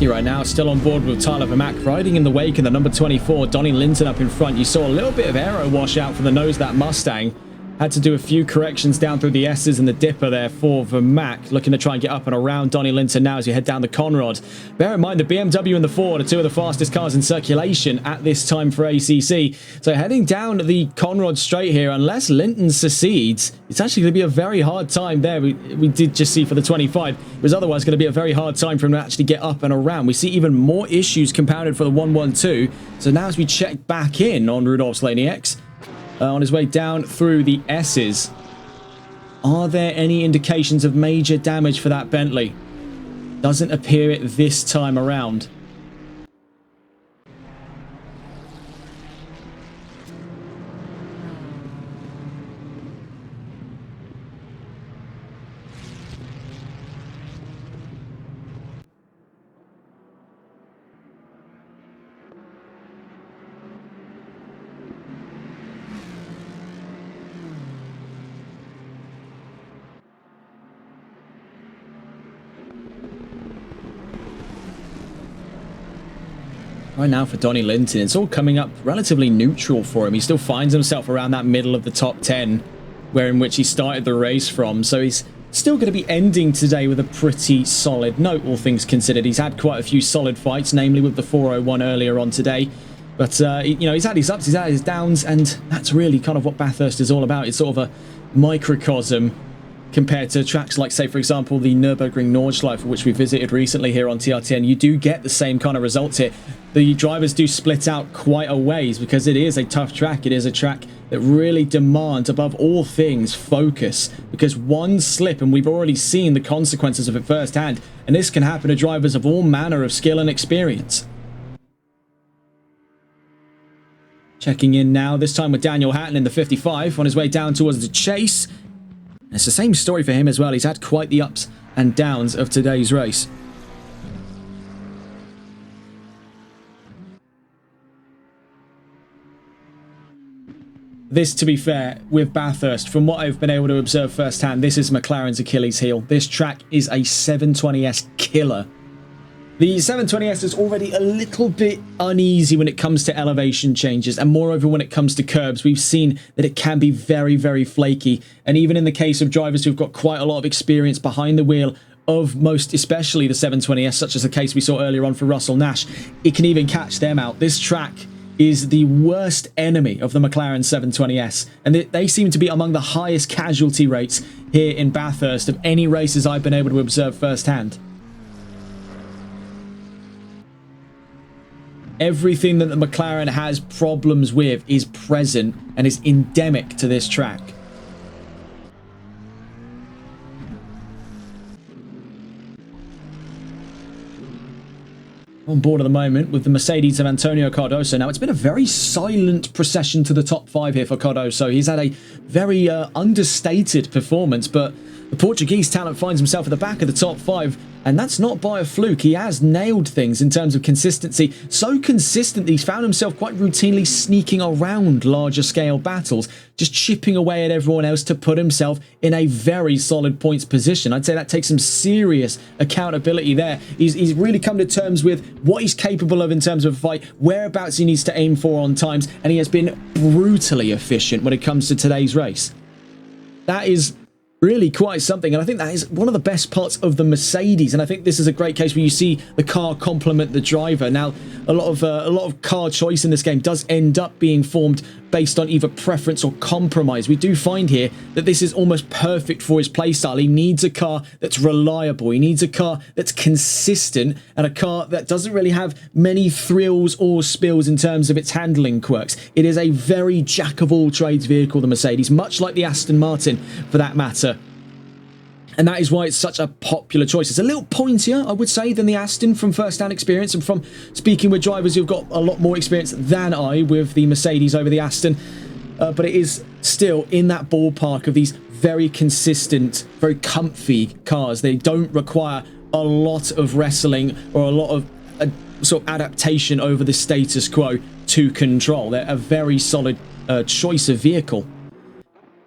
Right now, still on board with Tyler Vermack, riding in the wake in the number 24, Donnie Linton up in front. You saw a little bit of aero wash out from the nose of that Mustang. Had to do a few corrections down through the S's and the dipper there for Vermack, looking to try and get up and around Donnie Linton now as you head down the Conrod. Bear in mind, the BMW and the Ford are two of the fastest cars in circulation at this time for ACC. So heading down the Conrod straight here, unless Linton succeeds, it's actually going to be a very hard time there. We did just see for the 25. It was otherwise going to be a very hard time for him to actually get up and around. We see even more issues compounded for the 112. So now as we check back in on Rudolf Slanieks, on his way down through the S's, are there any indications of major damage for that Bentley? Doesn't appear it this time around. Right now for Donnie Linton, it's all coming up relatively neutral for him. He still finds himself around that middle of the top 10, where in which he started the race from. So he's still going to be ending today with a pretty solid note, all things considered. He's had quite a few solid fights, namely with the 401 earlier on today. But, you know, he's had his ups, he's had his downs, and that's really kind of what Bathurst is all about. It's sort of a microcosm compared to tracks like, say, for example, the Nürburgring Nordschleife, which we visited recently here on TRTN. You do get the same kind of results here. The drivers do split out quite a ways because it is a tough track. It is a track that really demands, above all things, focus. Because one slip, and we've already seen the consequences of it firsthand, and this can happen to drivers of all manner of skill and experience. Checking in now, this time with Daniel Hatton in the 55, on his way down towards the chase. And it's the same story for him as well. He's had quite the ups and downs of today's race. This, to be fair, with Bathurst, from what I've been able to observe firsthand, this is McLaren's Achilles heel. This track is a 720S killer. The 720S is already a little bit uneasy when it comes to elevation changes, and moreover when it comes to curbs. We've seen that it can be very, very flaky, and even in the case of drivers who've got quite a lot of experience behind the wheel of most especially the 720S, such as the case we saw earlier on for Russell Nash, it can even catch them out. This track is the worst enemy of the McLaren 720S, and they seem to be among the highest casualty rates here in Bathurst of any races I've been able to observe firsthand. Everything that the McLaren has problems with is present and is endemic to this track. On board at the moment with the Mercedes of Antonio Cardoso. Now, it's been a very silent procession to the top 5 here for Cardoso. He's had a very understated performance, but the Portuguese talent finds himself at the back of the top 5, and that's not by a fluke. He has nailed things in terms of consistency. So consistent, he's found himself quite routinely sneaking around larger scale battles, just chipping away at everyone else to put himself in a very solid points position. I'd say that takes some serious accountability there. He's really come to terms with what he's capable of in terms of a fight, whereabouts he needs to aim for on times, and he has been brutally efficient when it comes to today's race. That is really quite something, and I think that is one of the best parts of the Mercedes, and I think this is a great case where you see the car complement the driver. Now, a lot of car choice in this game does end up being formed based on either preference or compromise. We do find here that this is almost perfect for his playstyle. He needs a car that's reliable, he needs a car that's consistent, and a car that doesn't really have many thrills or spills in terms of its handling quirks. It is a very jack-of-all-trades vehicle, the Mercedes, much like the Aston Martin for that matter. And that is why it's such a popular choice. It's a little pointier, I would say, than the Aston from first-hand experience and from speaking with drivers who've got a lot more experience than I with the Mercedes over the Aston. But it is still in that ballpark of these very consistent, very comfy cars. They don't require a lot of wrestling or a lot of sort of adaptation over the status quo to control. They're a very solid choice of vehicle.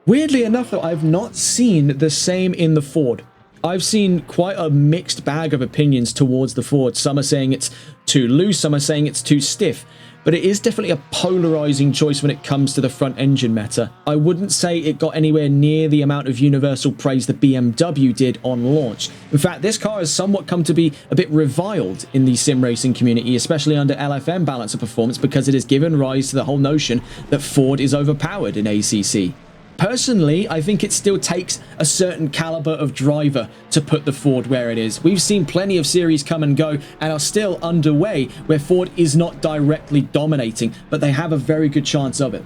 Weirdly enough, though, I've not seen the same in the Ford. I've seen quite a mixed bag of opinions towards the Ford. Some are saying it's too loose, some are saying it's too stiff. But it is definitely a polarizing choice when it comes to the front engine meta. I wouldn't say it got anywhere near the amount of universal praise the BMW did on launch. In fact, this car has somewhat come to be a bit reviled in the sim racing community, especially under LFM balance of performance, because it has given rise to the whole notion that Ford is overpowered in ACC. Personally, I think it still takes a certain caliber of driver to put the Ford where it is. We've seen plenty of series come and go and are still underway where Ford is not directly dominating, but they have a very good chance of it.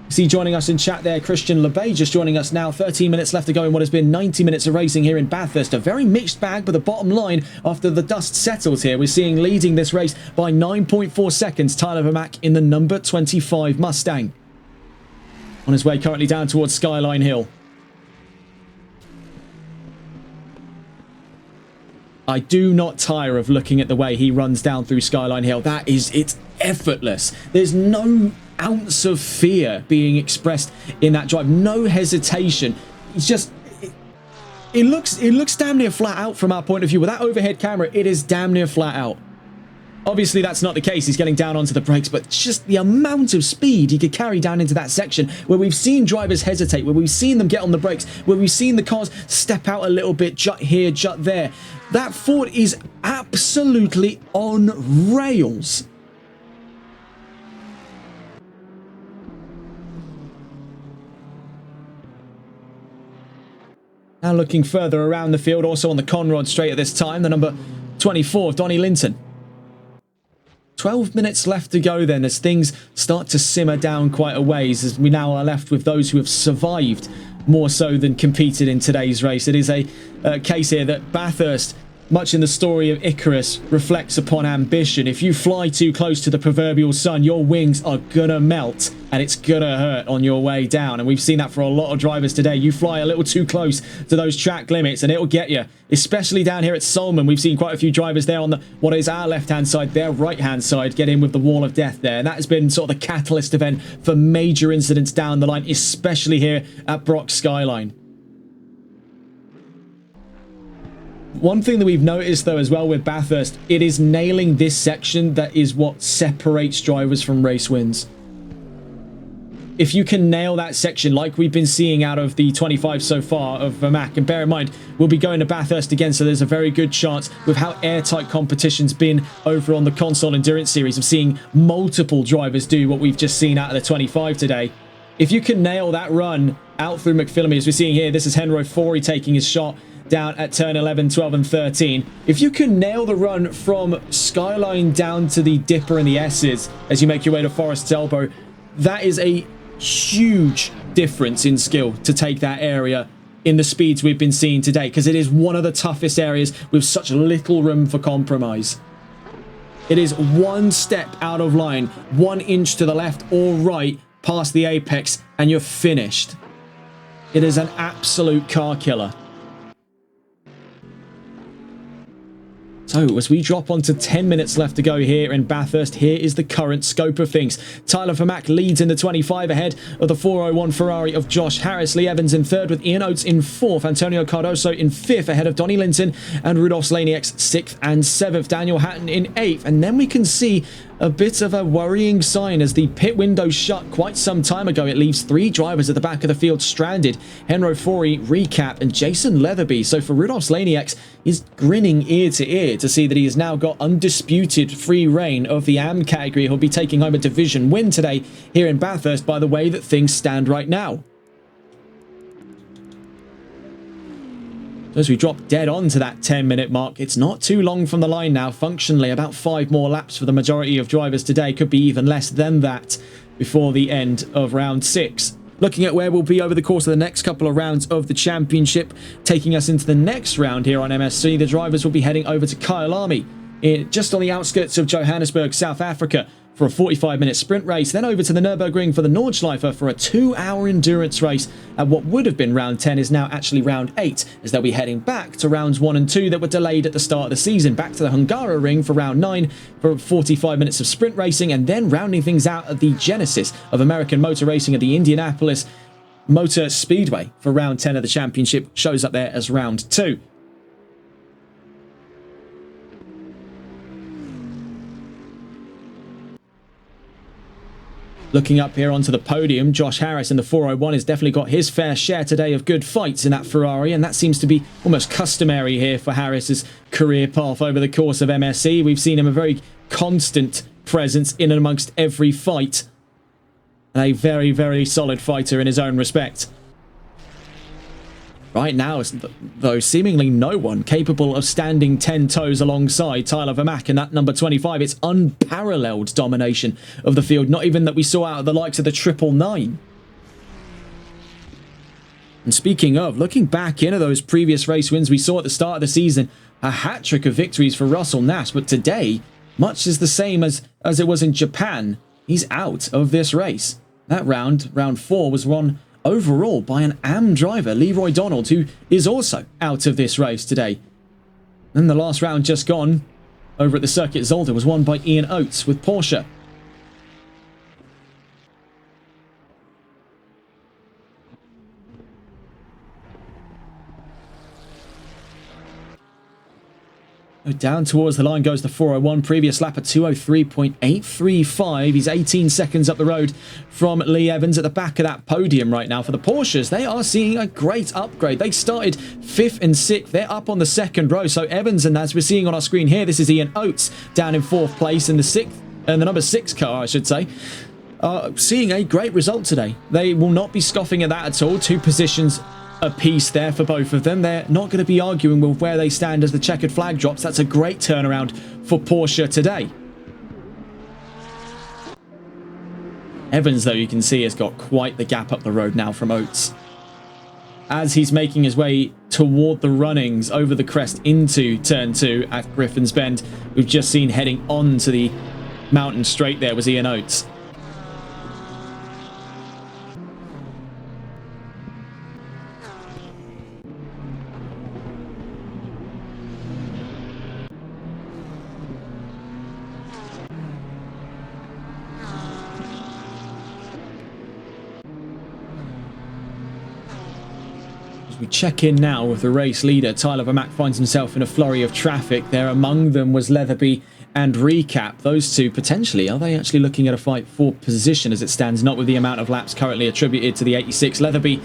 See, joining us in chat there, Christian LeBay just joining us now. 13 minutes left to go in what has been 90 minutes of racing here in Bathurst. A very mixed bag, but the bottom line, after the dust settles here, we're seeing leading this race by 9.4 seconds, Tyler Vermack in the number 25 Mustang. On his way currently down towards Skyline Hill. I do not tire of looking at the way he runs down through Skyline Hill. It's effortless. There's no ounce of fear being expressed in that drive. No hesitation. It's just... It looks damn near flat out from our point of view. With that overhead camera, it is damn near flat out. Obviously, that's not the case. He's getting down onto the brakes, but just the amount of speed he could carry down into that section where we've seen drivers hesitate, where we've seen them get on the brakes, where we've seen the cars step out a little bit, jut here, jut there. That Ford is absolutely on rails. Now looking further around the field, also on the Conrod straight at this time, the number 24, Donnie Linton. 12 minutes left to go then as things start to simmer down quite a ways, as we now are left with those who have survived more so than competed in today's race. It is a case here that Bathurst, much in the story of Icarus, reflects upon ambition. If you fly too close to the proverbial sun, your wings are gonna melt and it's gonna hurt on your way down. And we've seen that for a lot of drivers today. You fly a little too close to those track limits and it'll get you. Especially down here at Solman, we've seen quite a few drivers there on what is our left-hand side, their right-hand side, get in with the wall of death there. And that has been sort of the catalyst event for major incidents down the line, especially here at Brock Skyline. One thing that we've noticed, though, as well with Bathurst, it is nailing this section that is what separates drivers from race wins. If you can nail that section like we've been seeing out of the 25 so far of Vermack, and bear in mind, we'll be going to Bathurst again, so there's a very good chance with how airtight competition's been over on the Console Endurance Series of seeing multiple drivers do what we've just seen out of the 25 today. If you can nail that run out through McPhillamy, as we're seeing here, this is Henro Forey taking his shot down at turn 11, 12 and 13. If you can nail the run from Skyline down to the Dipper and the S's as you make your way to Forest's Elbow, that is a huge difference in skill to take that area in the speeds we've been seeing today, because it is one of the toughest areas with such little room for compromise. It is one step out of line, 1 inch to the left or right past the apex, and you're finished. It is an absolute car killer. So, as we drop onto 10 minutes left to go here in Bathurst, here is the current scope of things. Tyler Vermack leads in the 25 ahead of the 401 Ferrari of Josh Harris. Lee Evans in third with Ian Oates in 4th. Antonio Cardoso in 5th ahead of Donnie Linton and Rudolf Slaniek's 6th and 7th. Daniel Hatton in 8th. And then we can see a bit of a worrying sign as the pit window shut quite some time ago. It leaves 3 drivers at the back of the field stranded. Henro Fori, Recap, and Jason Leatherby. So for Rudolf Slaniek, he's grinning ear to ear to see that he has now got undisputed free reign of the AM category. He'll be taking home a division win today here in Bathurst by the way that things stand right now. As we drop dead on to that 10-minute mark, it's not too long from the line now. Functionally, about 5 more laps for the majority of drivers today. Could be even less than that before the end of round 6. Looking at where we'll be over the course of the next couple of rounds of the championship, taking us into the next round here on MSC, the drivers will be heading over to Kyalami, just on the outskirts of Johannesburg, South Africa, for a 45-minute sprint race, then over to the Nürburgring for the Nordschleife for a 2-hour endurance race. And what would have been round 10 is now actually round 8, as they'll be heading back to rounds 1 and 2 that were delayed at the start of the season. Back to the Hungaroring for round 9 for 45 minutes of sprint racing, and then rounding things out at the genesis of American motor racing at the Indianapolis Motor Speedway for round 10 of the championship. Shows up there as round 2. Looking up here onto the podium, Josh Harris in the 401 has definitely got his fair share today of good fights in that Ferrari, and that seems to be almost customary here for Harris's career path over the course of MSC. We've seen him a very constant presence in and amongst every fight, and a very, very solid fighter in his own respect. Right now, though, seemingly no one capable of standing 10 toes alongside Tyler Vermack in that number 25. It's unparalleled domination of the field, not even that we saw out of the likes of the 999. And speaking of, looking back into those previous race wins we saw at the start of the season, a hat-trick of victories for Russell Nash, but today, much is the same as it was in Japan. He's out of this race. That round 4, was won overall by an AM driver, Leroy Donald, who is also out of this race today. Then the last round just gone over at the Circuit Zolder was won by Ian Oates with Porsche. Down towards the line goes the 401. Previous lap at 203.835. He's 18 seconds up the road from Lee Evans at the back of that podium right now. For the Porsches, they are seeing a great upgrade. They started 5th and 6th. They're up on the 2nd row. So Evans, and as we're seeing on our screen here, this is Ian Oates down in 4th place in the 6th, and the number 6 car, I should say. Seeing a great result today. They will not be scoffing at that at all. 2 positions a piece there for both of them. They're not going to be arguing with where they stand as the checkered flag drops. That's a great turnaround for Porsche today. Evans, though, you can see has got quite the gap up the road now from Oates. As he's making his way toward the runnings over the crest into turn 2 at Griffin's Bend, we've just seen heading on to the mountain straight there was Ian Oates. We check in now with the race leader. Tyler Vermack finds himself in a flurry of traffic. There among them was Leatherby and Recap. Those two potentially, are they actually looking at a fight for position as it stands? Not with the amount of laps currently attributed to the 86. Leatherby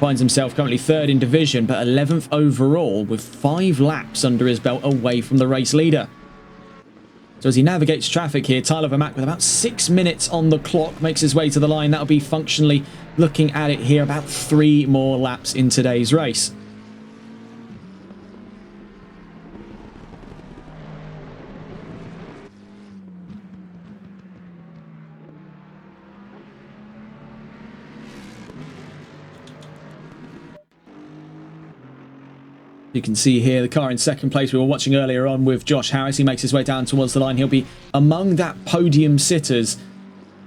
finds himself currently 3rd in division, but 11th overall with 5 laps under his belt away from the race leader. So as he navigates traffic here, Tyler Vermack with about 6 minutes on the clock makes his way to the line. That'll be functionally, looking at it here, about 3 more laps in today's race. You can see here the car in second place we were watching earlier on with Josh Harris. He makes his way down towards the line. He'll be among that podium sitters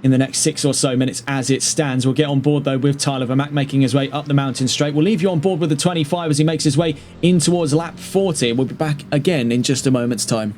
in the next 6 or so minutes as it stands. We'll get on board though with Tyler Vermaak making his way up the mountain straight. We'll leave you on board with the 25 as he makes his way in towards lap 40. We'll be back again in just a moment's time.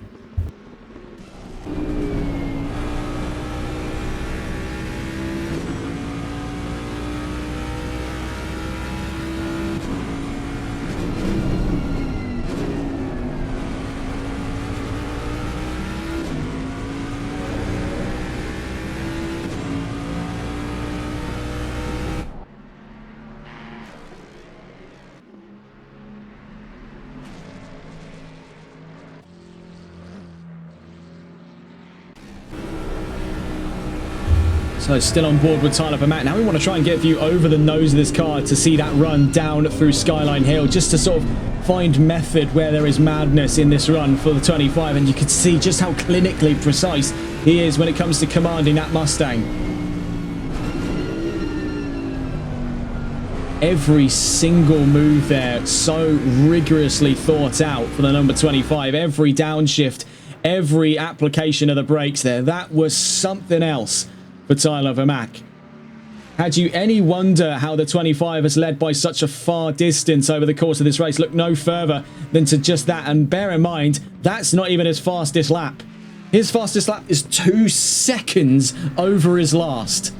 So still on board with Tyler Vermaak. Now we want to try and get you over the nose of this car to see that run down through Skyline Hill, just to sort of find method where there is madness in this run for the 25. And you can see just how clinically precise he is when it comes to commanding that Mustang. Every single move there so rigorously thought out for the number 25. Every downshift, every application of the brakes there. That was something else for Tyler Vermaak. Had you any wonder how the 25 has led by such a far distance over the course of this race, look no further than to just that. And bear in mind, that's not even his fastest lap. His fastest lap is 2 seconds over his last.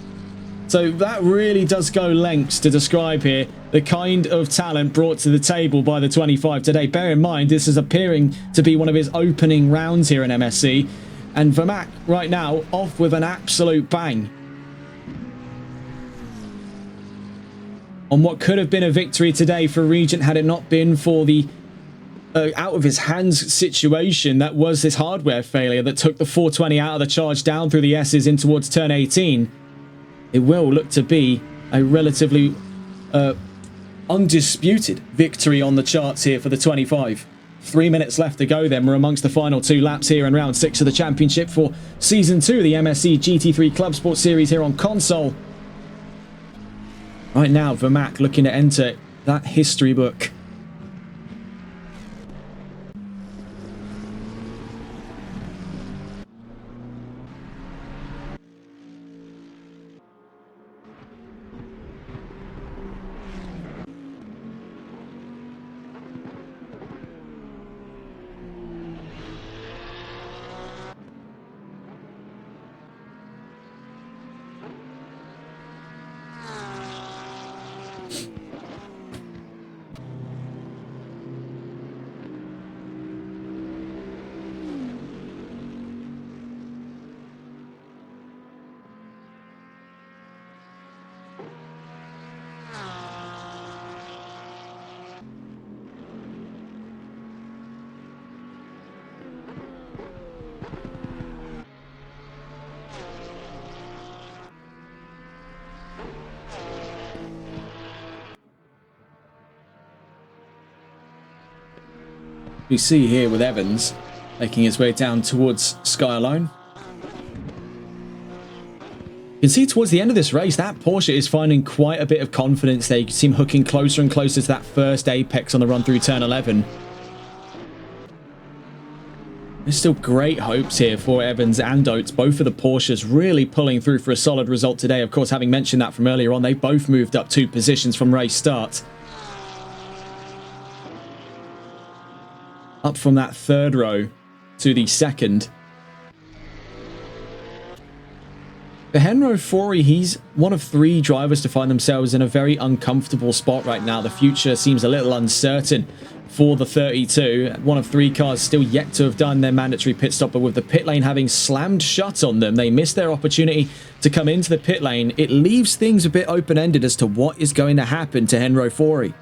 So that really does go lengths to describe here the kind of talent brought to the table by the 25 today. Bear in mind, this is appearing to be one of his opening rounds here in MSC. And Vermaak right now off with an absolute bang on what could have been a victory today for Regent had it not been for the out of his hands situation that was this hardware failure that took the 420 out of the charge down through the S's in towards turn 18. It will look to be a relatively undisputed victory on the charts here for the 25. 3 minutes left to go then. We're amongst the final 2 laps here in round 6 of the championship for season 2 of the MSC GT3 Clubsport series here on console. Right now Vermaak looking to enter that history book. We see here with Evans making his way down towards Skyline. You can see towards the end of this race that Porsche is finding quite a bit of confidence there. You can see him hooking closer and closer to that first apex on the run through turn 11. There's still great hopes here for Evans and Oates. Both of the Porsches really pulling through for a solid result today. Of course, having mentioned that from earlier on, they both moved up 2 positions from race start. Up from that 3rd row to the 2nd. For Henro Fori, he's one of 3 drivers to find themselves in a very uncomfortable spot right now. The future seems a little uncertain for the 32. One of 3 cars still yet to have done their mandatory pit stop, but with the pit lane having slammed shut on them, they missed their opportunity to come into the pit lane. It leaves things a bit open-ended as to what is going to happen to Henro Fori.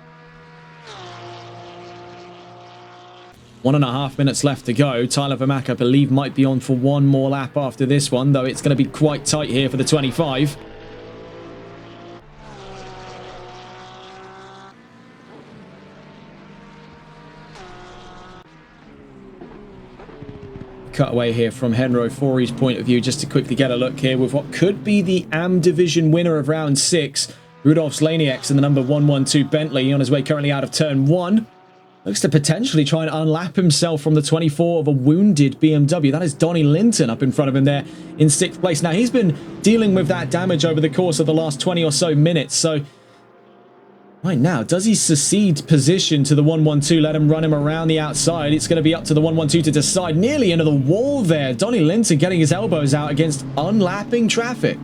1.5 minutes left to go. Tyler Vermaak, I believe, might be on for 1 more lap after this one, though it's going to be quite tight here for the 25. Cutaway here from Henro Fori's point of view, just to quickly get a look here with what could be the AM Division winner of round 6, Rudolf Slanieks, in the number 112 Bentley on his way currently out of turn 1. Looks to potentially try and unlap himself from the 24 of a wounded BMW. That is Donnie Linton up in front of him there in 6th place. Now, he's been dealing with that damage over the course of the last 20 or so minutes. So, right now, does he secede position to the 112? Let him run him around the outside. It's going to be up to the 112 to decide. Nearly into the wall there. Donnie Linton getting his elbows out against unlapping traffic.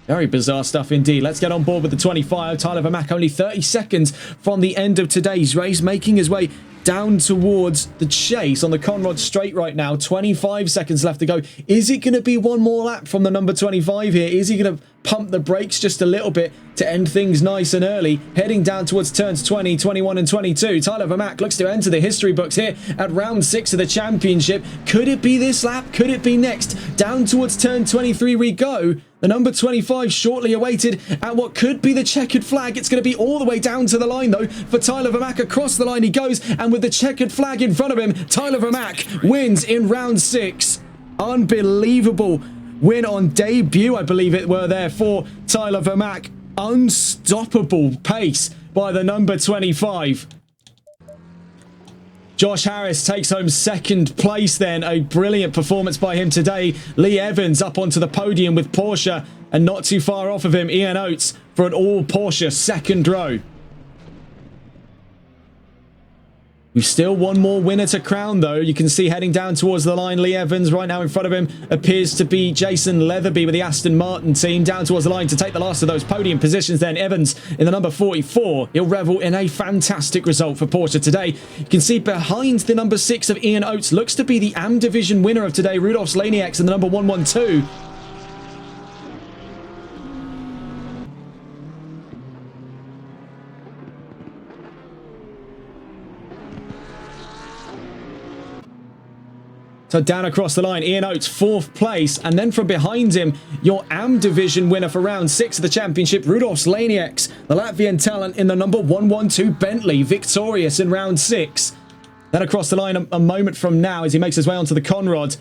Very bizarre stuff indeed. Let's get on board with the 25. Tyler Vermaak only 30 seconds from the end of today's race, making his way down towards the chase on the Conrod Straight right now. 25 seconds left to go. Is it going to be one more lap from the number 25 here? Is he going to pump the brakes just a little bit to end things nice and early? Heading down towards turns 20, 21 and 22. Tyler Vermaak looks to enter the history books here at round 6 of the championship. Could it be this lap? Could it be next? Down towards turn 23 we go. The number 25 shortly awaited at what could be the checkered flag. It's going to be all the way down to the line, though, for Tyler Vermaak. Across the line he goes, and with the checkered flag in front of him, Tyler Vermaak wins in round 6. Unbelievable win on debut, I believe it were there for Tyler Vermaak. Unstoppable pace by the number 25. Josh Harris takes home 2nd place then. A brilliant performance by him today. Lee Evans up onto the podium with Porsche, and not too far off of him, Ian Oates for an all Porsche 2nd row. We've still one more winner to crown, though. You can see heading down towards the line, Lee Evans. Right now in front of him appears to be Jason Leatherby with the Aston Martin team. Down towards the line to take the last of those podium positions then. Evans in the number 44. He'll revel in a fantastic result for Porsche today. You can see behind the number 6 of Ian Oates looks to be the AM Division winner of today, Rudolf Slanieks, in the number 112. So down across the line, Ian Oates, 4th place. And then from behind him, your AM Division winner for round 6 of the championship, Rudolf Slanieks, the Latvian talent in the number 112 Bentley, victorious in round 6. Then across the line a moment from now as he makes his way onto the Conrod.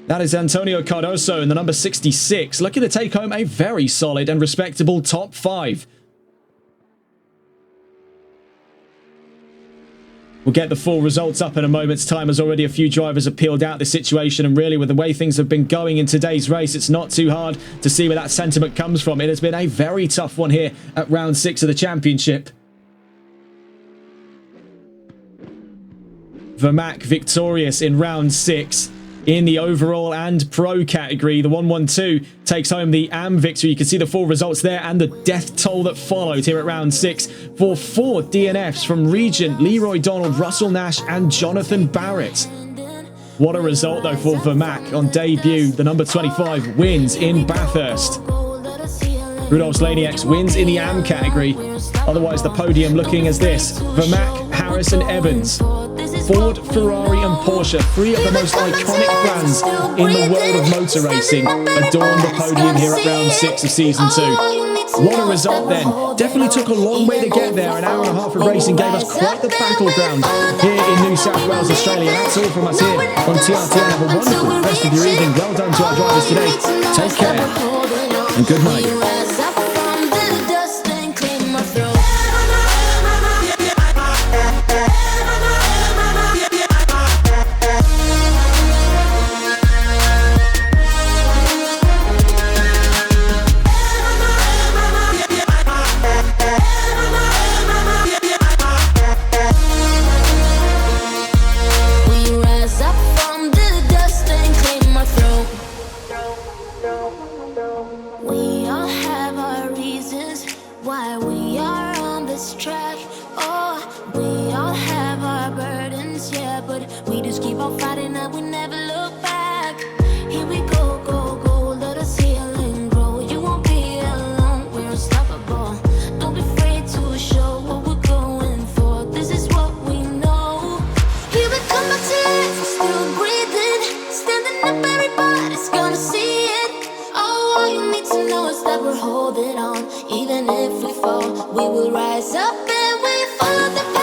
That is Antonio Cardoso in the number 66, looking to take home a very solid and respectable top 5. We'll get the full results up in a moment's time, as already a few drivers have peeled out the situation, and really with the way things have been going in today's race, it's not too hard to see where that sentiment comes from. It has been a very tough one here at round 6 of the championship. Vermaak victorious in round 6. In the overall and pro category, the 112 takes home the AM victory. You can see the full results there and the death toll that followed here at round 6 for 4 DNFs from Regent, Leroy Donald, Russell Nash and Jonathan Barrett. What a result though for Vermaak on debut. The number 25 wins in Bathurst. Rudolf Slanieks wins in the AM category. Otherwise the podium looking as this: Vermaak, Harris and Evans. Ford, Ferrari and Porsche, 3 of the most iconic brands in the world of motor racing, adorn the podium here at round 6 of season 2. What a result then. Definitely took a long way to get there. An hour and a half of racing gave us quite the battleground here in New South Wales, Australia. That's all from us here on TRTN. Have a wonderful rest of your evening. Well done to our drivers today. Take care and good night. Even if we fall, we will rise up and we follow the